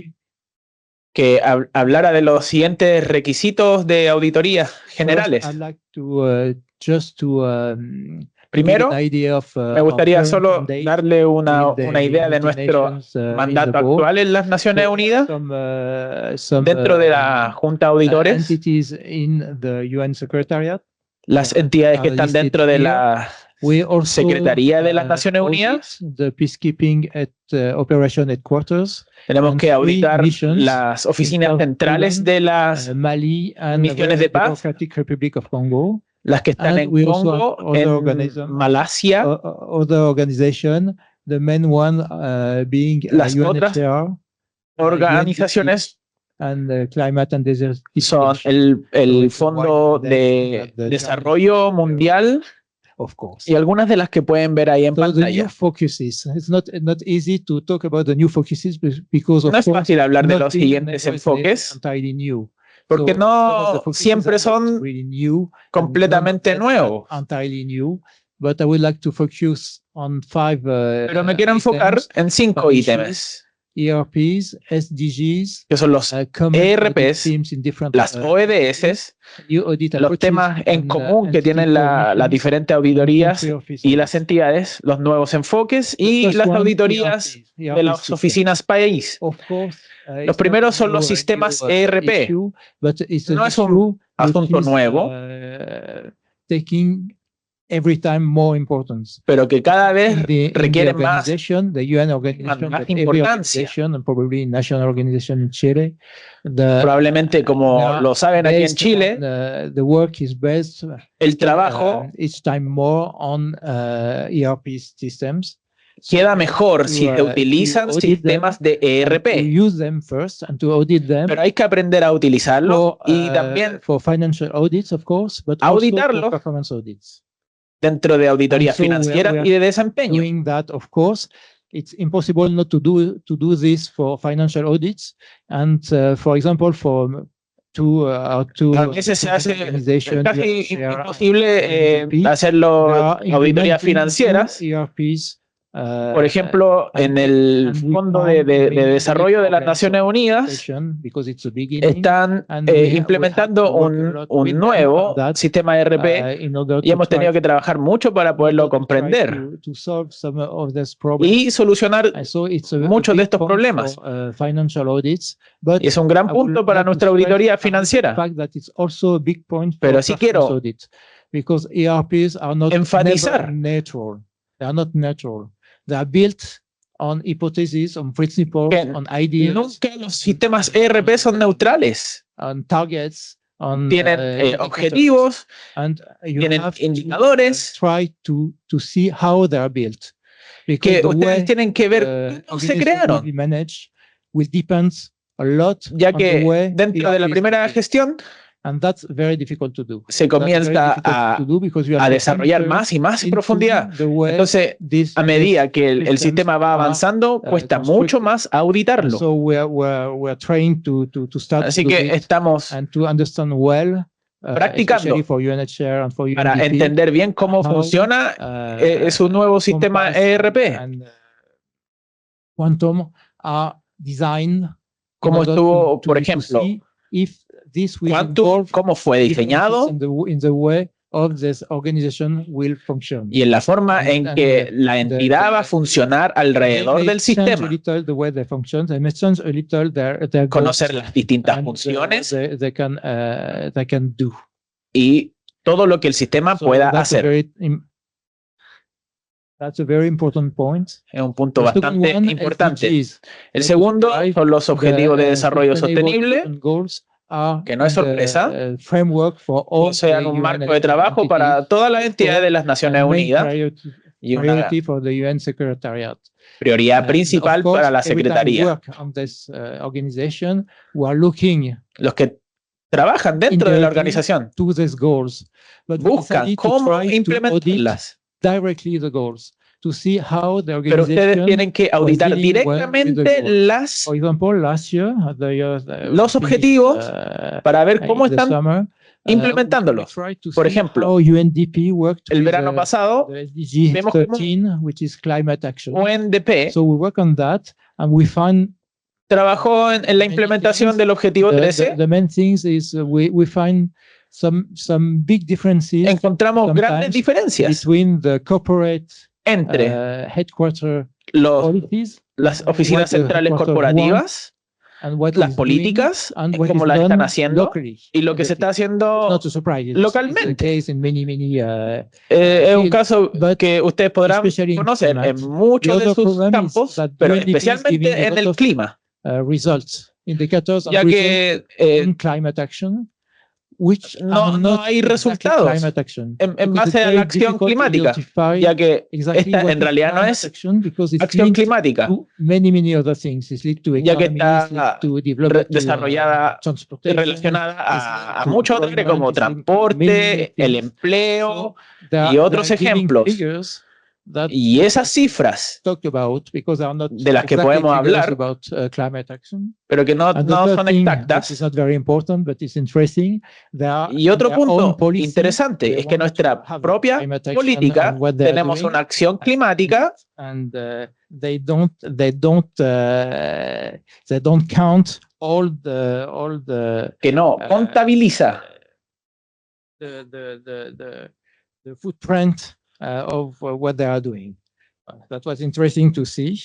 que hablara de los siguientes requisitos de auditoría generales. I'd like to Primero, me gustaría solo darle una idea de nuestro mandato actual en las Naciones Unidas, dentro de la Junta de Auditores, las entidades que están dentro de la Secretaría de las Naciones Unidas. Tenemos que auditar las oficinas centrales de las misiones de paz, las que están en Congo, en Malasia, las otras organizaciones son el Fondo de Desarrollo Mundial y algunas de las que pueden ver ahí en pantalla. No es fácil hablar de los siguientes enfoques, porque no siempre son completamente nuevos. Pero me quiero enfocar en 5 ítems, ERPs, SDGs, que son los ERPs, las OEDS, los temas en común que tienen las diferentes auditorías y las entidades, los nuevos enfoques y las auditorías de las oficinas país. Los primeros son los sistemas ERP. No es un asunto nuevo, pero que cada vez requiere más importancia. Probablemente, como lo saben aquí en Chile, el trabajo queda mejor si se utilizan sistemas de ERP, pero hay que aprender a utilizarlo y también auditarlo dentro de auditorías financieras y de desempeño. It's impossible not to do this for financial audits, and for example, for A veces se hace casi imposible hacerlo auditorías financieras. Por ejemplo, en el Fondo de Desarrollo de las Naciones Unidas están implementando un nuevo sistema ERP y hemos tenido que trabajar mucho para poderlo comprender y solucionar muchos de estos problemas. Y es un gran punto para nuestra auditoría financiera. Pero sí quiero enfatizar. They are built on hypotheses, on principles, on ideas. Nunca los sistemas ERP son neutrales. On targets, on tienen objetivos, tienen indicadores. Try to see how they are built. Que ustedes tienen que ver cómo se crearon. Will depend a lot ya que dentro de la primera gestión se comienza a desarrollar más y más en profundidad. Entonces, a medida que el sistema va avanzando, cuesta mucho más auditarlo. Así que estamos practicando para entender bien cómo funciona su nuevo sistema ERP. Cómo estuvo, por ejemplo, Quantum, cómo fue diseñado y en la forma en que la entidad va a funcionar alrededor del sistema. Conocer las distintas funciones y todo lo que el sistema pueda hacer. Es un punto bastante importante. El segundo son los objetivos de desarrollo sostenible, que no es sorpresa, sean un marco de trabajo para todas las entidades de las Naciones Unidas y una prioridad principal para la Secretaría. Los que trabajan dentro de la organización buscan cómo implementarlas. Pero ustedes tienen que auditar directamente los objetivos para ver cómo están implementándolos. Por ejemplo, el verano pasado vimos cómo UNDP trabajó en la implementación del objetivo 13. Encontramos grandes diferencias entre las oficinas centrales corporativas, las políticas, como las están haciendo, y lo que se está haciendo localmente. Es un caso que ustedes podrán conocer en muchos de sus campos, pero especialmente en el clima. Ya que no hay resultados en base a la acción climática, ya que esta en realidad no es acción climática, ya que está desarrollada y relacionada a muchos otros como transporte, el empleo y otros ejemplos. Y esas cifras de las que podemos hablar, pero que no son exactas. Y otro punto interesante es que nuestra propia política tenemos una acción climática que no contabiliza the footprint of what they are doing. That was interesting to see.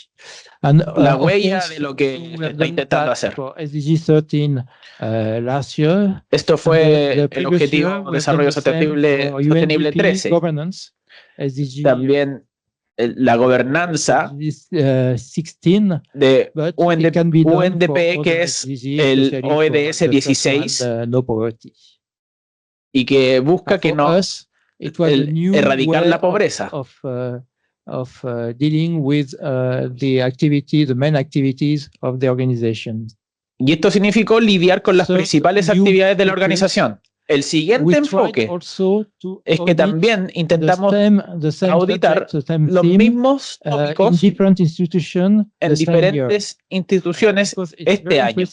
And la huella de lo que está intentando hacer. SDG 13 last year. Esto fue el objetivo de desarrollo sostenible 13. También la gobernanza de UNDP, que es el ODS 16, y que busca que no erradicar la pobreza. Dealing with the main activities of the organization. Y esto significó lidiar con las principales actividades de la organización. El siguiente enfoque es que también intentamos auditar los mismos tópicos en diferentes instituciones este año,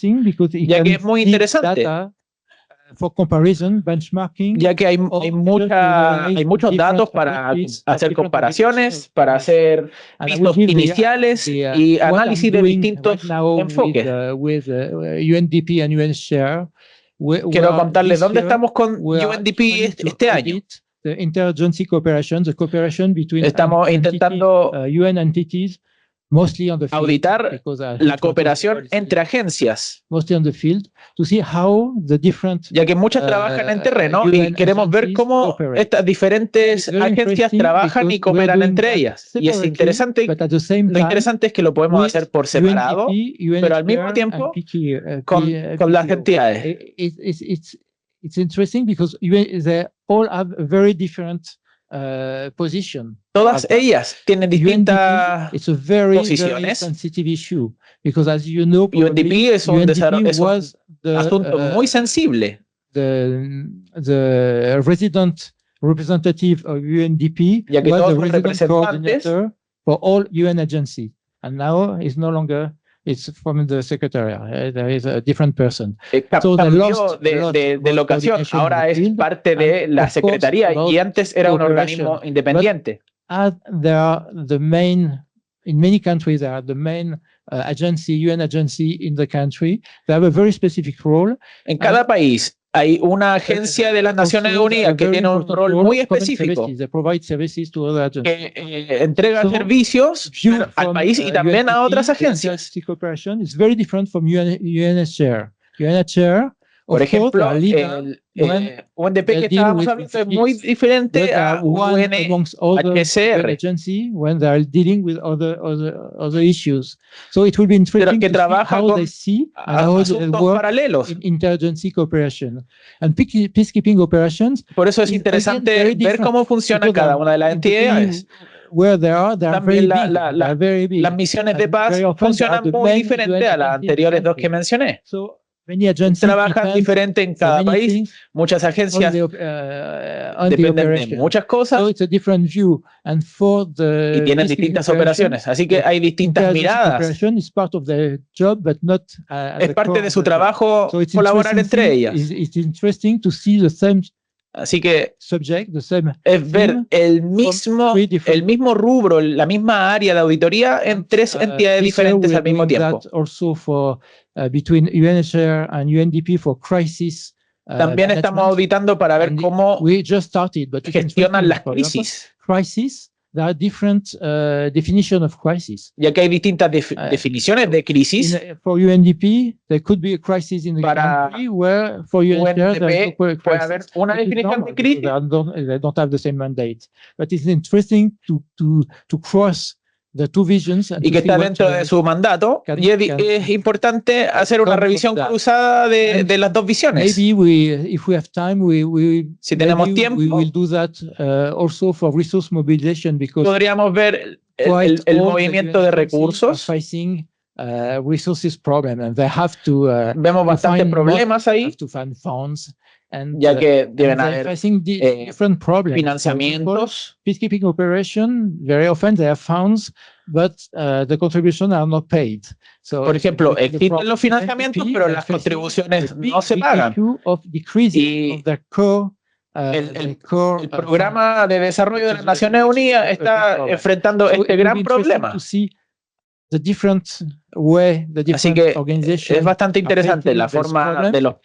ya que es muy interesante For comparison, benchmarking, ya que hay muchos datos para hacer comparaciones, para hacer vistos iniciales y análisis de distintos enfoques. UNDP and UNShare. Quiero contarles dónde estamos con UNDP este año. The interagency cooperation, the cooperation between Estamos intentando UN entities, mostly on the field, auditar la cooperación entre agencias, mostly on the field, to see how the different, ya que muchas trabajan en terreno y queremos ver cómo estas diferentes agencias trabajan y cooperan entre ellas. Y es interesante, lo interesante es que lo podemos hacer por separado, pero al mismo tiempo con las entidades. It's interesting because they all have a very different position. Todas ellas tienen distintas it's a very sensitive issue because, as you know, UNDP es un asunto muy sensible. The representative of UNDP ya que was todos the los representantes for all UN agencies, and now it's no longer. It's from the secretariat. There is a different person. So cambió de locación. Ahora es parte de la secretaría y antes era un organismo independiente. They are the main, in many countries, they are the main agency, UN agency in the country. They have a very specific role. En cada país hay una agencia de las Naciones Unidas que tiene un rol muy específico, que entrega servicios al país y también a otras agencias. Por ejemplo, el UNDP que estábamos hablando es muy diferente a UNHCR, pero que trabaja con asuntos paralelos. Por eso es interesante ver cómo funciona cada una de las entidades. También las misiones de paz funcionan muy diferente a las anteriores dos que mencioné. Trabajan diferente en cada país. Muchas agencias dependen de muchas cosas y tienen distintas operaciones. Así que hay distintas miradas. Es parte de su trabajo colaborar entre ellas. Así que es ver el mismo rubro, la misma área de auditoría en tres entidades diferentes al mismo tiempo. También estamos auditando para ver cómo gestionan las crisis. There are different definitions of crisis. Ya que hay distintas definiciones de crisis. For UNDP, there could be a crisis in the country where for UNDP puede haber una definición de crisis. They don't have the same mandate. But it's interesting to cross the two visions y que está dentro de su mandato, y es importante hacer una revisión cruzada de las dos visiones. Si tenemos tiempo, podríamos ver el movimiento de recursos. Vemos bastantes problemas ahí, ya que deben haber financiamientos. Peacekeeping operation, very often they have funds, but the contributions are not paid. So por ejemplo, existen los financiamientos, pero las contribuciones no se pagan. Y el programa de desarrollo de las Naciones Unidas está enfrentando este gran problema. Así que es bastante interesante la forma de los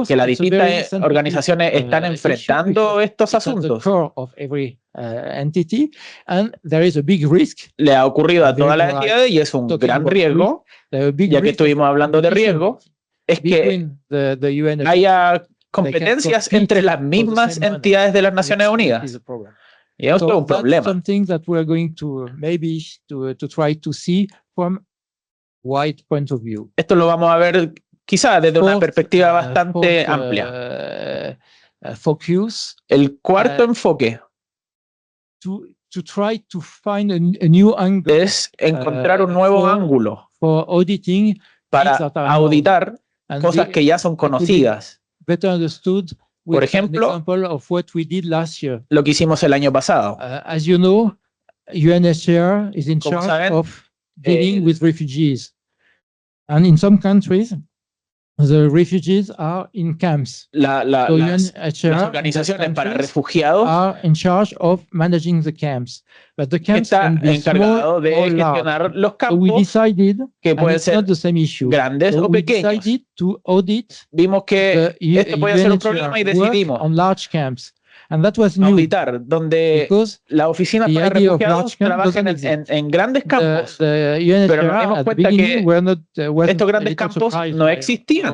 que las distintas organizaciones están enfrentando estos asuntos. Le ha ocurrido a todas las entidades y es un gran riesgo, ya que estuvimos hablando de riesgo, es que haya competencias entre las mismas entidades de las Naciones Unidas. Y esto es un problema. Esto lo vamos a ver quizá desde una perspectiva bastante amplia. El cuarto enfoque es encontrar un nuevo ángulo para auditar cosas que ya son conocidas. Por ejemplo, lo que hicimos el año pasado. As you know, UNHCR is in charge of dealing with refugees. And in some countries, The refugees are in camps. Las organizaciones para refugiados are in charge of managing the camps. But the camps está encargado de gestionar los campos, so we decided, que pueden ser grandes o pequeños. Vimos que esto podía ser un problema y decidimos auditar donde las oficinas para refugiados trabajan en grandes campos, pero nos dimos cuenta que estos grandes campos no existían,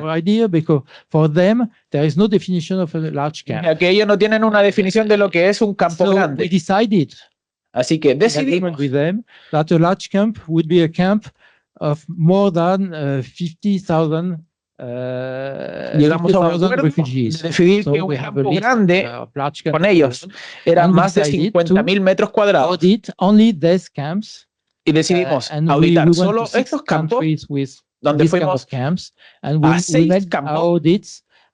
ya que ellos no tienen una definición de lo que es un campo grande. Así que decidimos that a large camp would be a camp of more than 50,000 llegamos a un acuerdo de decidir que un campo grande con ellos era más de 50.000 metros cuadrados y decidimos auditar solo estos campos, donde fuimos a 6 campos.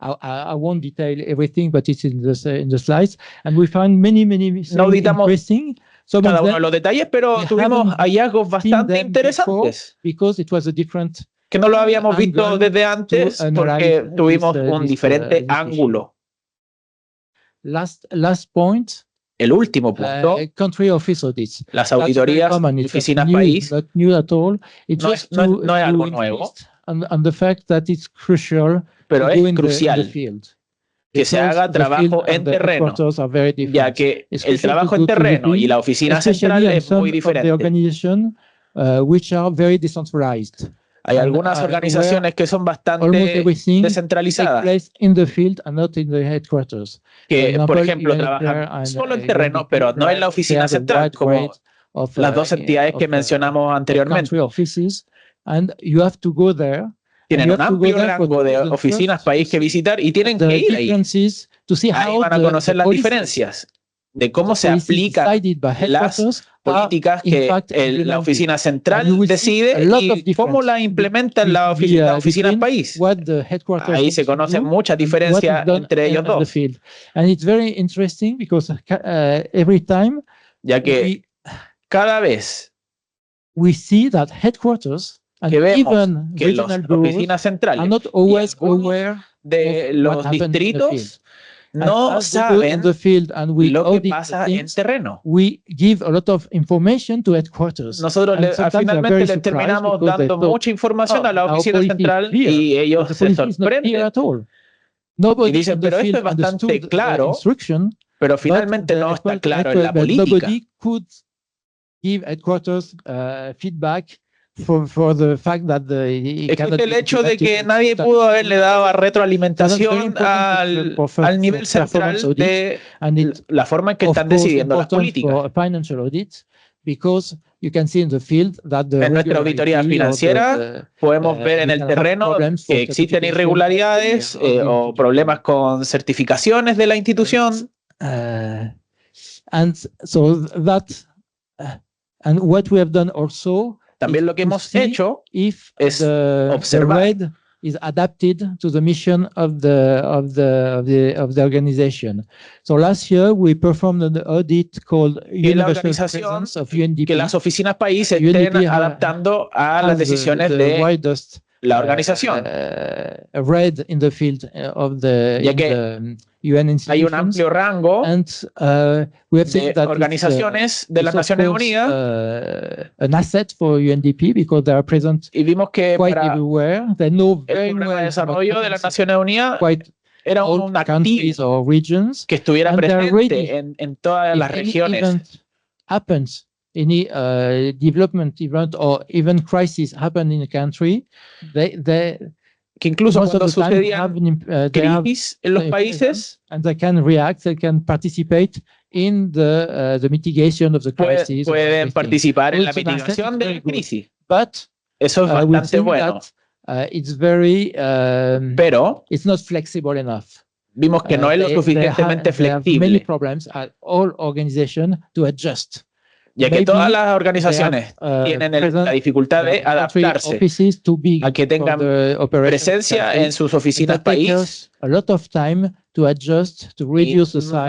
I won't detail everything, but it's in the slides, and we found many no auditamos interesting. Cada uno de los detalles, pero tuvimos hallazgos bastante interesantes. Because it was a different que no lo habíamos visto desde antes porque tuvimos un diferente ángulo. Last point. El último punto, country office audits. Las auditorías, oficinas país, no es algo nuevo, and the fact that it's crucial, pero es crucial que se haga trabajo en terreno, ya que el trabajo en terreno y la oficina central es muy diferente. Hay algunas organizaciones que son bastante descentralizadas, que, por ejemplo, trabajan solo en terreno, pero no en la oficina central, como las dos entidades que mencionamos anteriormente. Tienen un amplio rango de oficinas, país que visitar y tienen que ir ahí. Ahí van a conocer las diferencias de cómo se aplican las políticas que la oficina central decide y cómo la implementan las oficinas país. Ahí se conocen muchas diferencias entre ellos dos. Ya que cada vez que vemos que las oficinas centrales de los distritos no saben lo que pasa en terreno. Nosotros finalmente les terminamos dando mucha información a la oficina central y ellos se sorprenden. Y dicen, pero esto es bastante claro, pero finalmente no está claro en la política. Existe el hecho de que nadie pudo haberle dado retroalimentación al nivel central de la forma en que están decidiendo las políticas. En nuestra auditoría financiera podemos ver en el terreno que existen irregularidades o problemas con certificaciones de la institución. También lo que hemos hecho es observar is adapted to the mission of the organization. So last year we performed an audit called Universal Presence of UNDP. Que las oficinas país se estén adaptando a las decisiones de la organización. Read in the field of the UN institutions. Hay un amplio rango de organizaciones de las Naciones Unidas. An asset for UNDP because they are present y vimos que quite everywhere. They know very el well de desarrollo de las Naciones Unidas era un activo que estuviera presente en todas las regiones. Happens any development event or even crisis happen in a country, que incluso cuando sucedían crisis en los países, and they can react, they can participate in the mitigation of the crisis. Pueden participar en la mitigación de la crisis. Eso es bastante bueno. It's very, pero it's not flexible enough. Vimos que no es lo suficientemente flexible. Many problems at all organizations to adjust. Ya que todas las organizaciones tienen la dificultad de adaptarse a que tengan presencia en sus oficinas país. Nos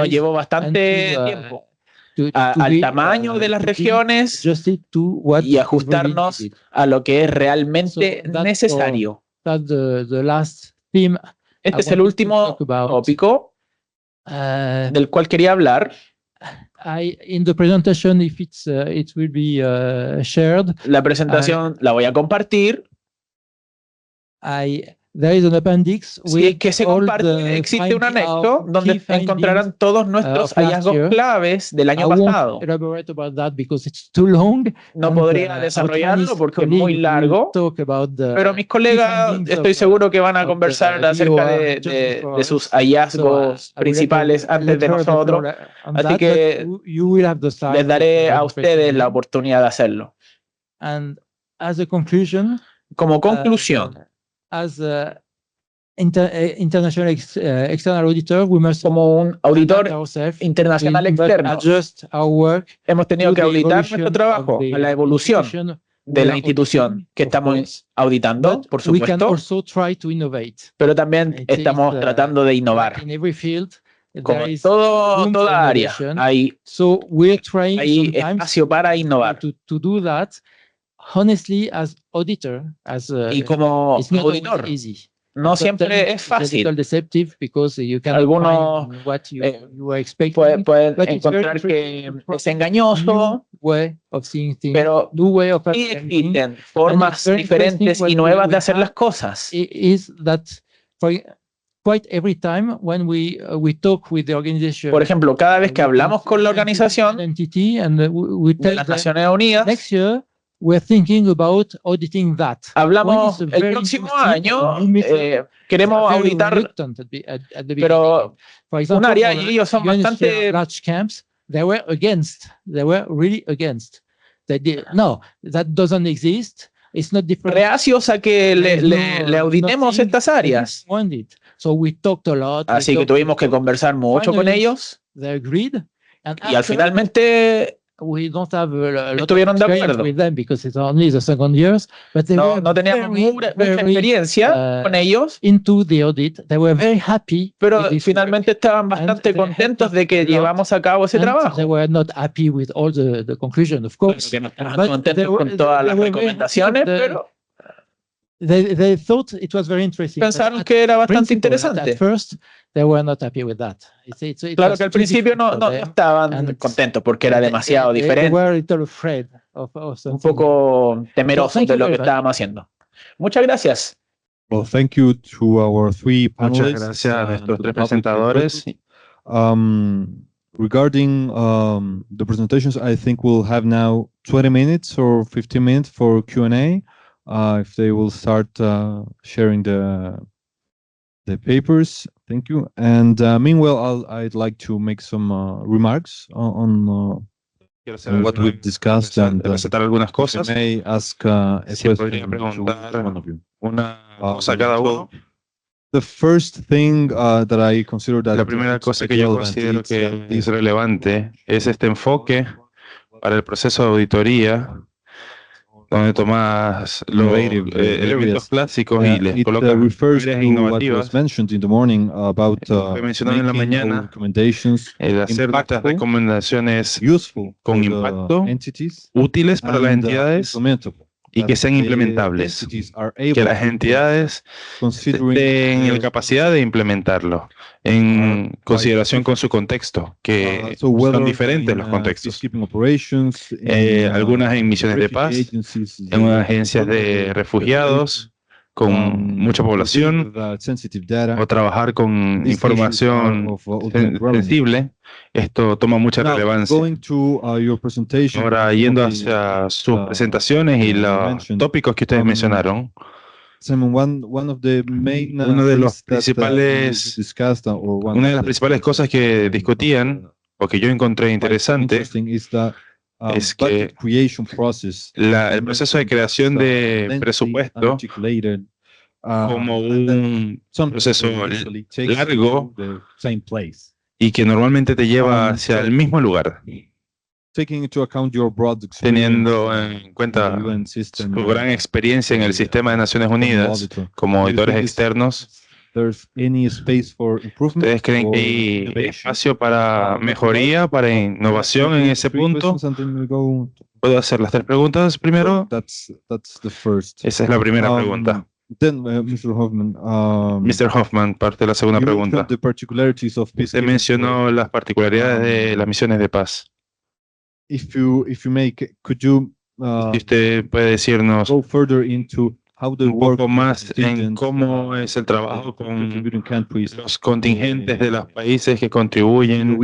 llevó bastante tiempo al tamaño de las regiones y ajustarnos a lo que es realmente necesario. That's the last theme. Este es el último tópico del cual quería hablar. In the presentation, if it will be shared. La presentación la voy a compartir. There is an appendix. Sí, que se comparte, existe un anexo donde encontrarán todos nuestros hallazgos claves del año pasado. No podría desarrollarlo porque es muy largo, pero mis colegas estoy seguro que van a conversar acerca de sus hallazgos principales antes de nosotros, así que les daré a ustedes la oportunidad de hacerlo. Como conclusión, as international external auditor, we must, como un auditor internacional externo, hemos tenido que auditar nuestro trabajo a la evolución de la institución que estamos auditando, por supuesto, pero también estamos tratando de innovar. Como en toda área, hay espacio para innovar. Y como auditor, no siempre es fácil. Algunos pueden encontrar que es engañoso, pero sí existen formas diferentes y nuevas de hacer las cosas. Por ejemplo, cada vez que hablamos con la organización de las Naciones Unidas, hablamos el próximo año, queremos auditar, pero un área y ellos son bastante reacios a que le auditemos estas áreas. Así que tuvimos que conversar mucho con ellos y al finalmente estuvieron de acuerdo. No teníamos mucha experiencia con ellos, pero finalmente estaban bastante contentos de que llevamos a cabo ese trabajo. Que no estaban contentos con todas las recomendaciones, pero pensaron que era bastante interesante. Claro que al principio no estaban contentos porque era demasiado diferente, un poco temerosos de lo que estábamos haciendo. Muchas gracias. Well, thank you to our three panelists. Muchas gracias a nuestros tres presentadores. Regarding the presentations, I think we'll have now 20 minutes or 15 minutes for Q&A. If they will start sharing the papers, thank you. And meanwhile, I'd like to make some remarks on what we've discussed and presentar algunas cosas. May ask si podría preguntar una cosa a cada uno. The first thing that I consider that la primera cosa que yo considero que es relevante es este enfoque para el proceso de auditoría, donde tomas los elementos clásicos y les colocas áreas innovativas. Fue mencionado en la mañana el hacer estas recomendaciones con impacto, útiles para las entidades y que sean implementables, que las entidades tengan la capacidad de implementarlo en consideración con su contexto, que son diferentes los contextos. Algunas en misiones de paz, en agencias de refugiados con mucha población, o trabajar con información sensible. Esto toma mucha relevancia. Ahora, yendo hacia sus presentaciones y los tópicos que ustedes mencionaron, una de las principales cosas que discutían, o que yo encontré interesante, es que el proceso de creación de presupuesto como un proceso largo y que normalmente te lleva hacia el mismo lugar, teniendo en cuenta su gran experiencia en el sistema de Naciones Unidas como auditores externos. ¿Ustedes creen que hay espacio para mejoría, para innovación en ese punto? ¿Puedo hacer las tres preguntas primero? Esa es la primera pregunta. Mr. Hoffman, Mr. Hoffman, parte de la segunda pregunta. Usted mencionó las particularidades de las misiones de paz. If you may, could you Si usted puede decirnos go further into how they un work poco más en contingents, cómo es el trabajo con contributing countries, los contingentes de los países que contribuyen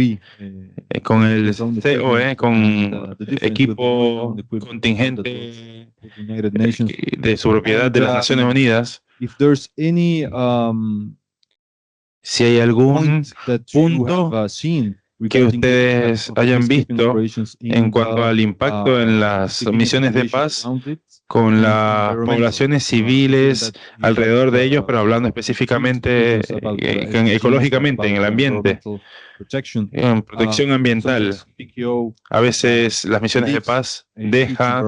con el COE, con equipo contingente United Nations. de su propiedad de las Naciones Unidas? If there's any Si hay algún point that you punto have seen que ustedes hayan visto en cuanto al impacto en las misiones de paz con las poblaciones civiles alrededor de ellos, pero hablando específicamente ecológicamente en el ambiente, en protección ambiental. A veces las misiones de paz dejan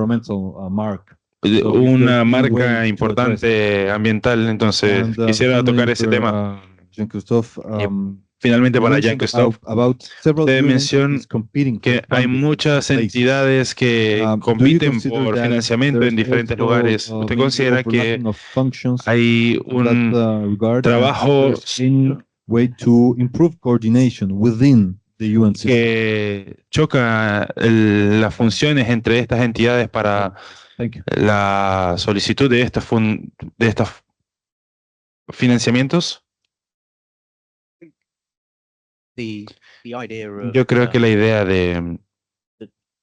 una marca importante ambiental, entonces quisiera tocar ese tema. Finalmente, para Jean-Christophe, usted mencionó que hay muchas entidades que compiten por financiamiento en diferentes lugares. ¿Usted considera que hay un trabajo que choca las funciones entre estas entidades para la solicitud de estos financiamientos? Yo creo que la idea de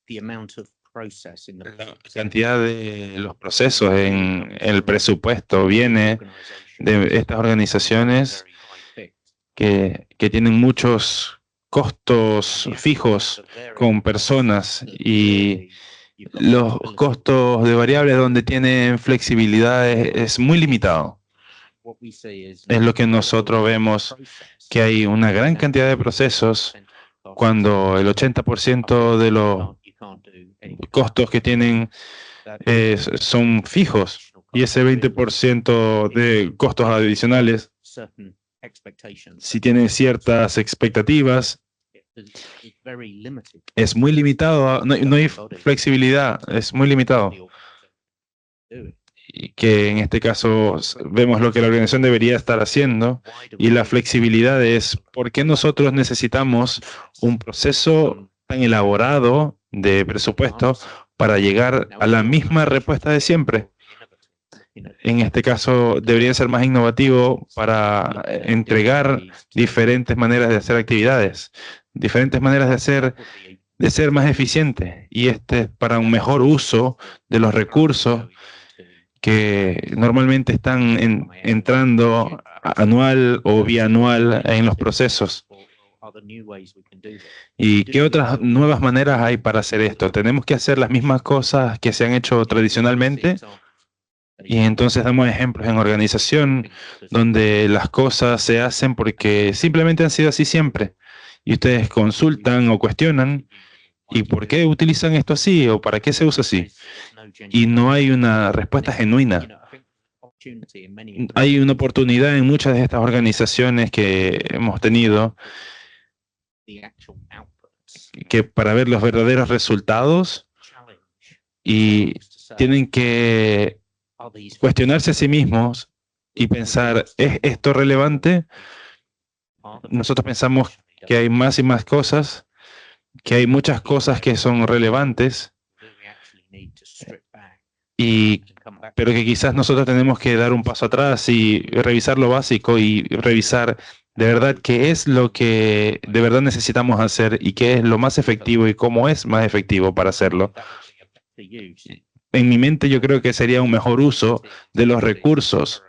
la cantidad de los procesos en el presupuesto viene de estas organizaciones que tienen muchos costos fijos con personas y los costos de variables donde tienen flexibilidad es muy limitado. Es lo que nosotros vemos, que hay una gran cantidad de procesos cuando el 80% de los costos que tienen son fijos y ese 20% de costos adicionales, si tienen ciertas expectativas, es muy limitado, no hay flexibilidad, es muy limitado. Y que en este caso vemos lo que la organización debería estar haciendo, y la flexibilidad es por qué nosotros necesitamos un proceso tan elaborado de presupuesto para llegar a la misma respuesta de siempre. En este caso debería ser más innovativo para entregar diferentes maneras de hacer actividades, diferentes maneras de ser más eficiente, y para un mejor uso de los recursos que normalmente están entrando anual o bianual en los procesos. ¿Y qué otras nuevas maneras hay para hacer esto? ¿Tenemos que hacer las mismas cosas que se han hecho tradicionalmente? Y entonces damos ejemplos en organización donde las cosas se hacen porque simplemente han sido así siempre. Y ustedes consultan o cuestionan, ¿y por qué utilizan esto así? ¿O para qué se usa así? Y no hay una respuesta genuina. Hay una oportunidad en muchas de estas organizaciones que hemos tenido que para ver los verdaderos resultados, y tienen que cuestionarse a sí mismos y pensar, ¿es esto relevante? Nosotros pensamos que hay más y más cosas, que hay muchas cosas que son relevantes, pero que quizás nosotros tenemos que dar un paso atrás y revisar lo básico y revisar de verdad qué es lo que de verdad necesitamos hacer y qué es lo más efectivo y cómo es más efectivo para hacerlo. En mi mente yo creo que sería un mejor uso de los recursos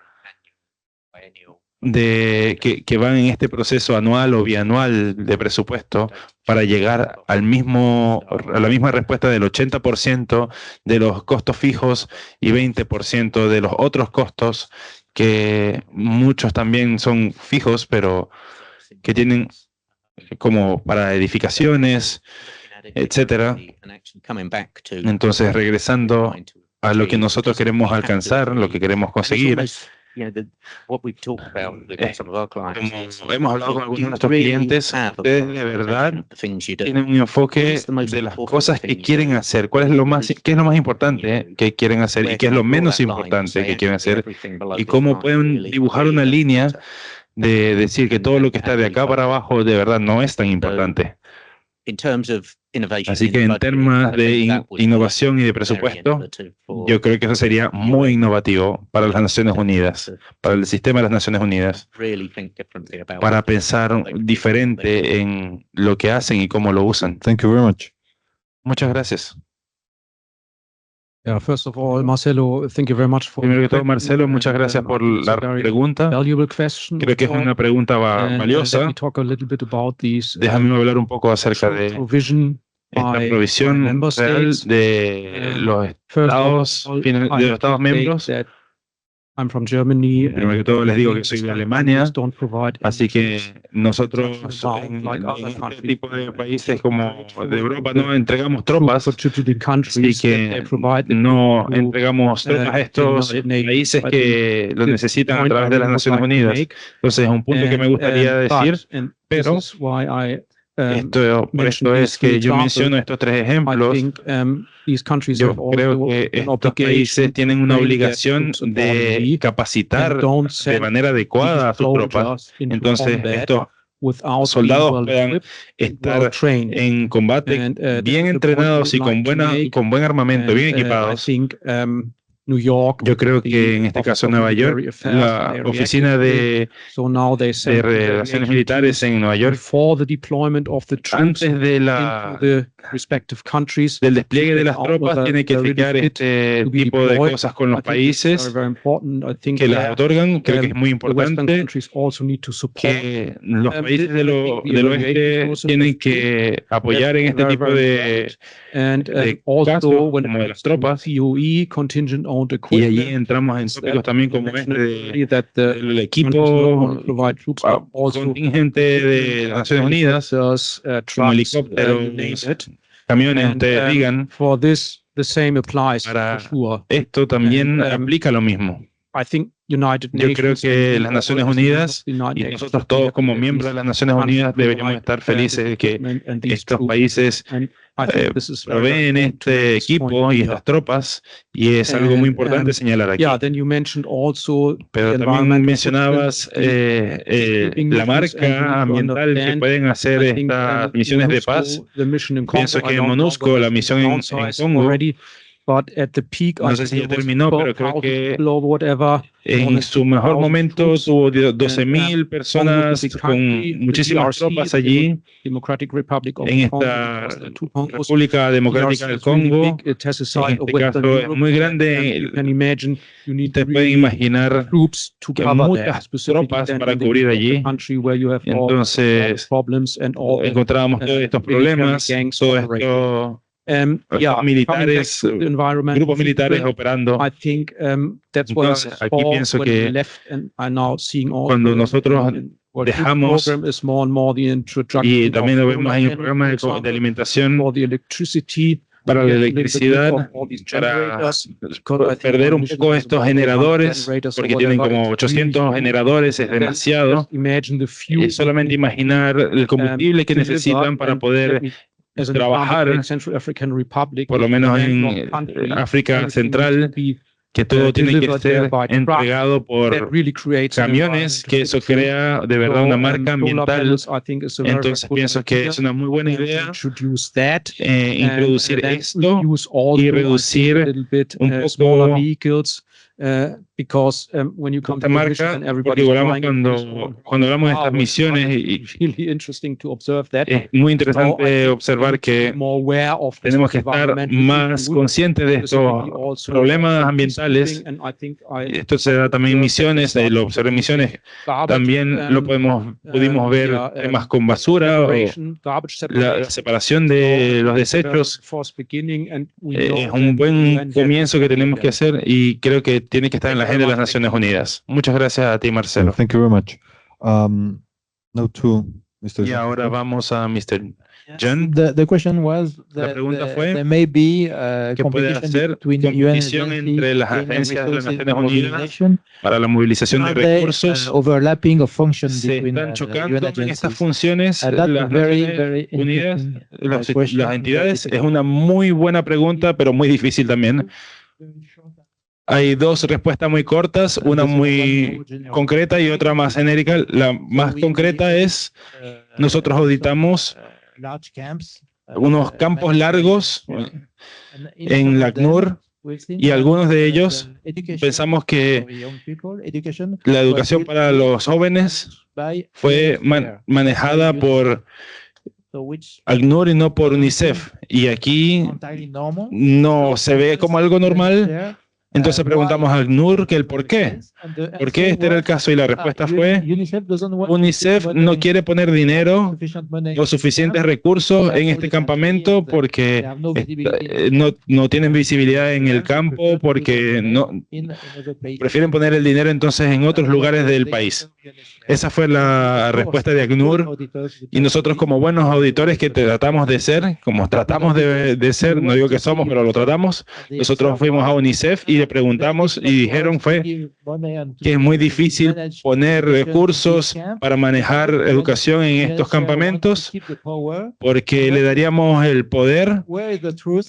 que van en este proceso anual o bianual de presupuesto para llegar a la misma respuesta del 80% de los costos fijos y 20% de los otros costos, que muchos también son fijos, pero que tienen como para edificaciones, etcétera. Entonces, regresando a lo que nosotros queremos alcanzar, lo que queremos conseguir, Como hemos hablado con algunos de nuestros clientes, ustedes de verdad tienen un enfoque de las cosas que quieren hacer. ¿Qué es lo más importante que quieren hacer y qué es lo menos importante que quieren hacer? Y cómo pueden dibujar una línea de decir que todo lo que está de acá para abajo de verdad no es tan importante. Así que en términos de innovación y de presupuesto, yo creo que eso sería muy innovativo para las Naciones Unidas, para el sistema de las Naciones Unidas, para pensar diferente en lo que hacen y cómo lo usan. Thank you very much. Muchas gracias. First of all, Marcelo, thank you very much for Primero que todo, Marcelo, muchas gracias por la pregunta. Creo que es una pregunta valiosa. Déjame hablar un poco acerca de esta provisión real de los Estados miembros. Primero que todo les digo que soy de Alemania, así que nosotros en este tipo de países como de Europa no entregamos tropas, así que no entregamos tropas a estos países que lo necesitan a través de las Naciones Unidas. Entonces es un punto que me gustaría decir, pero por esto es que yo menciono estos tres ejemplos. Yo creo que estos países tienen una obligación de capacitar de manera adecuada a sus tropas. Entonces, estos soldados puedan estar en combate bien entrenados y con buen armamento, bien equipados. Yo creo que en este caso Nueva York, la oficina de relaciones militares en Nueva York, antes del despliegue de las tropas, tiene que chequear este tipo de cosas con los países que las otorgan. Creo que es muy importante que los países del oeste tienen que apoyar en este tipo de casos como de las tropas. Y allí entramos en tópicos también como del equipo contingente de las Naciones Unidas, como helicópteros, camiones, ustedes digan. Para esto también aplica lo mismo. Yo creo que las Naciones Unidas y nosotros todos como miembros de las Naciones Unidas deberíamos estar felices de que estos países proveen este equipo y estas tropas, y es algo muy importante señalar aquí. Pero también mencionabas la marca ambiental que pueden hacer estas misiones de paz. Pienso que en MONUSCO, la misión en Congo, no sé si ya terminó, pero creo que en su mejor momento tuvo 12.000 personas con muchísimas tropas allí en esta República Democrática del Congo. En este caso es muy grande. Ustedes pueden imaginar que muchas tropas para cubrir allí. Entonces encontrábamos todos estos problemas, todo esto. Militares, grupos militares operando. Entonces, aquí pienso que cuando nosotros dejamos, y también lo vemos en el programa de alimentación para la electricidad, para perder un poco estos generadores, porque tienen como 800 generadores, es demasiado. Y solamente imaginar el combustible que necesitan para poder trabajar, por lo menos en África Central, que todo tiene que ser entregado por camiones, que eso crea de verdad una marca ambiental. Entonces pienso que es una muy buena idea introducir esto y reducir un poco esta marca, porque cuando hablamos de estas misiones, es muy interesante observar que tenemos que estar más conscientes de estos problemas ambientales. Esto se da también en misiones, lo observé en misiones, también lo pudimos ver temas con basura, o la separación de los desechos. Es un buen comienzo que tenemos que hacer, y creo que tiene que estar en la agenda de las Naciones Unidas. Muchas gracias a ti, Marcelo. Thank you very much. Now to Y ahora vamos a Mr. John. The question was La pregunta fue there may be que puede hacer competición entre las agencias de las Naciones Unidas para la movilización de recursos. Overlapping of functions Se between están chocando UN en estas agencies. funciones That's las a very, Naciones very Unidas, interesting las question. entidades. Es una muy buena pregunta, pero muy difícil también. Hay dos respuestas muy cortas, una muy concreta y otra más genérica. La más concreta es, nosotros auditamos unos campos largos en la ACNUR y algunos de ellos pensamos que la educación para los jóvenes fue manejada por ACNUR y no por UNICEF. Y aquí no se ve como algo normal. Entonces preguntamos a ACNUR que el por qué. ¿Por qué este era el caso? Y la respuesta fue, UNICEF no quiere poner dinero o suficientes recursos en este campamento porque no tienen visibilidad en el campo, porque prefieren poner el dinero entonces en otros lugares del país. Esa fue la respuesta de ACNUR, y nosotros como buenos auditores que tratamos de ser, como tratamos de ser, no digo que somos, pero lo tratamos, nosotros fuimos a UNICEF y le preguntamos y dijeron fue que es muy difícil poner recursos para manejar educación en estos campamentos porque le daríamos el poder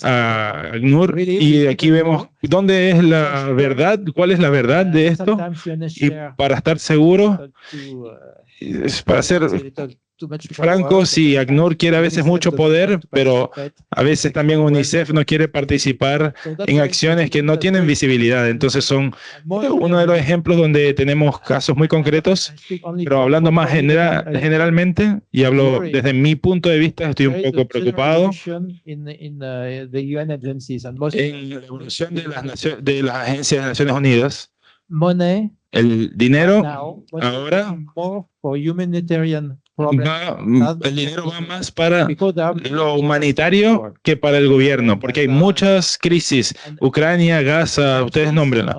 a ACNUR, y aquí vemos dónde es la verdad, cuál es la verdad de esto, y para estar seguro, para ser franco, si ACNUR quiere a veces mucho poder, pero a veces también UNICEF no quiere participar en acciones que no tienen visibilidad. Entonces son uno de los ejemplos donde tenemos casos muy concretos, pero hablando más generalmente, y hablo desde mi punto de vista, estoy un poco preocupado en la evolución de las agencias de Naciones Unidas. El dinero ahora el dinero va más para lo humanitario que para el gobierno, porque hay muchas crisis, Ucrania, Gaza, ustedes nómbrenla.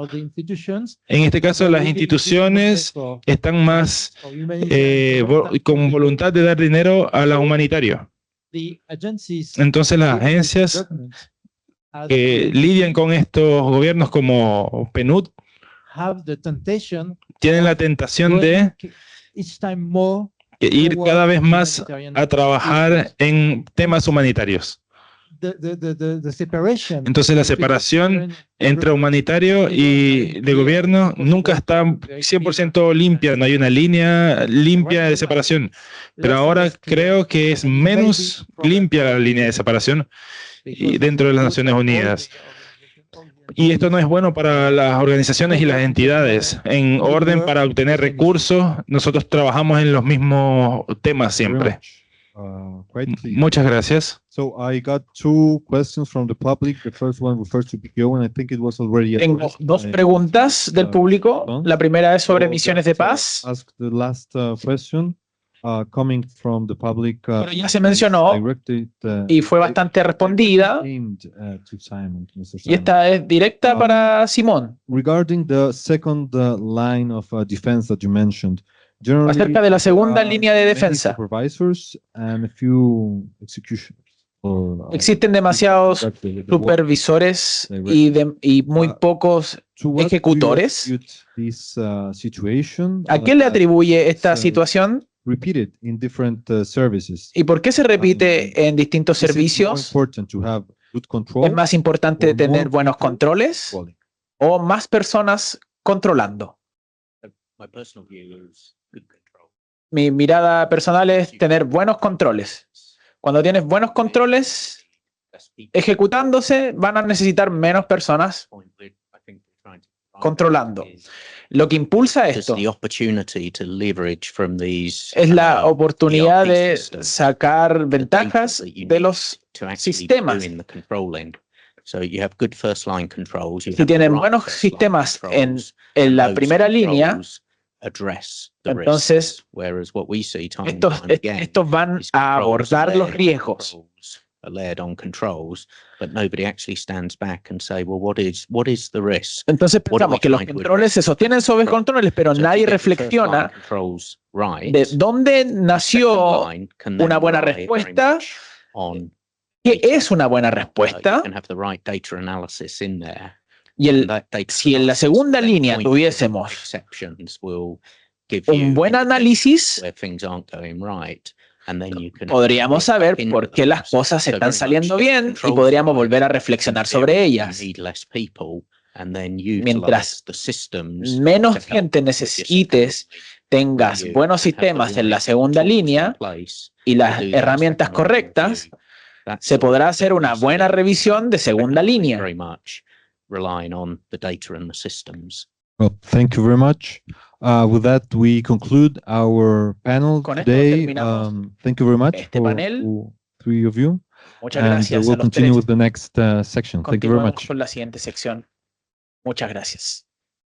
En este caso, las instituciones están más con voluntad de dar dinero a lo humanitario. Entonces, las agencias que lidian con estos gobiernos como PNUD tienen la tentación de ir cada vez más a trabajar en temas humanitarios. Entonces la separación entre humanitario y de gobierno nunca está 100% limpia, no hay una línea limpia de separación, pero ahora creo que es menos limpia la línea de separación dentro de las Naciones Unidas. Y esto no es bueno para las organizaciones y las entidades. En orden para obtener recursos, nosotros trabajamos en los mismos temas siempre. Muchas gracias. So I got two questions from the public. The first one refers to PKO, and I think it was already Tengo dos preguntas del público. La primera es sobre misiones de paz. Ask the last question. Coming from the public, pero ya se mencionó y fue bastante respondida. Y esta es directa para Simón. Regarding the second line of defense that you mentioned, acerca de la segunda línea de defensa. Existen demasiados supervisores y muy pocos ejecutores. ¿A quién le atribuye esta situación? ¿Y por qué se repite en distintos servicios? ¿Es más importante tener buenos controles o más personas controlando? Mi mirada personal es tener buenos controles. Cuando tienes buenos controles ejecutándose, van a necesitar menos personas controlando. Lo que impulsa esto es la oportunidad de sacar ventajas de los sistemas. Si tienen buenos sistemas en la primera línea, entonces estos van a abordar los riesgos. Entonces pensamos que los controles se sostienen sobre controles, pero nadie reflexiona de dónde nació una buena respuesta, qué es una buena respuesta, y si en la segunda línea tuviésemos un buen análisis, podríamos saber por qué las cosas están saliendo bien y podríamos volver a reflexionar sobre ellas. Mientras menos gente necesites, tengas buenos sistemas en la segunda línea y las herramientas correctas, se podrá hacer una buena revisión de segunda línea. Well, thank you very much. With that, we conclude our panel today. Thank you very much for three of you. Muchas gracias. We'll continue with the next section. Thank you very much. Con la siguiente sección. Muchas gracias.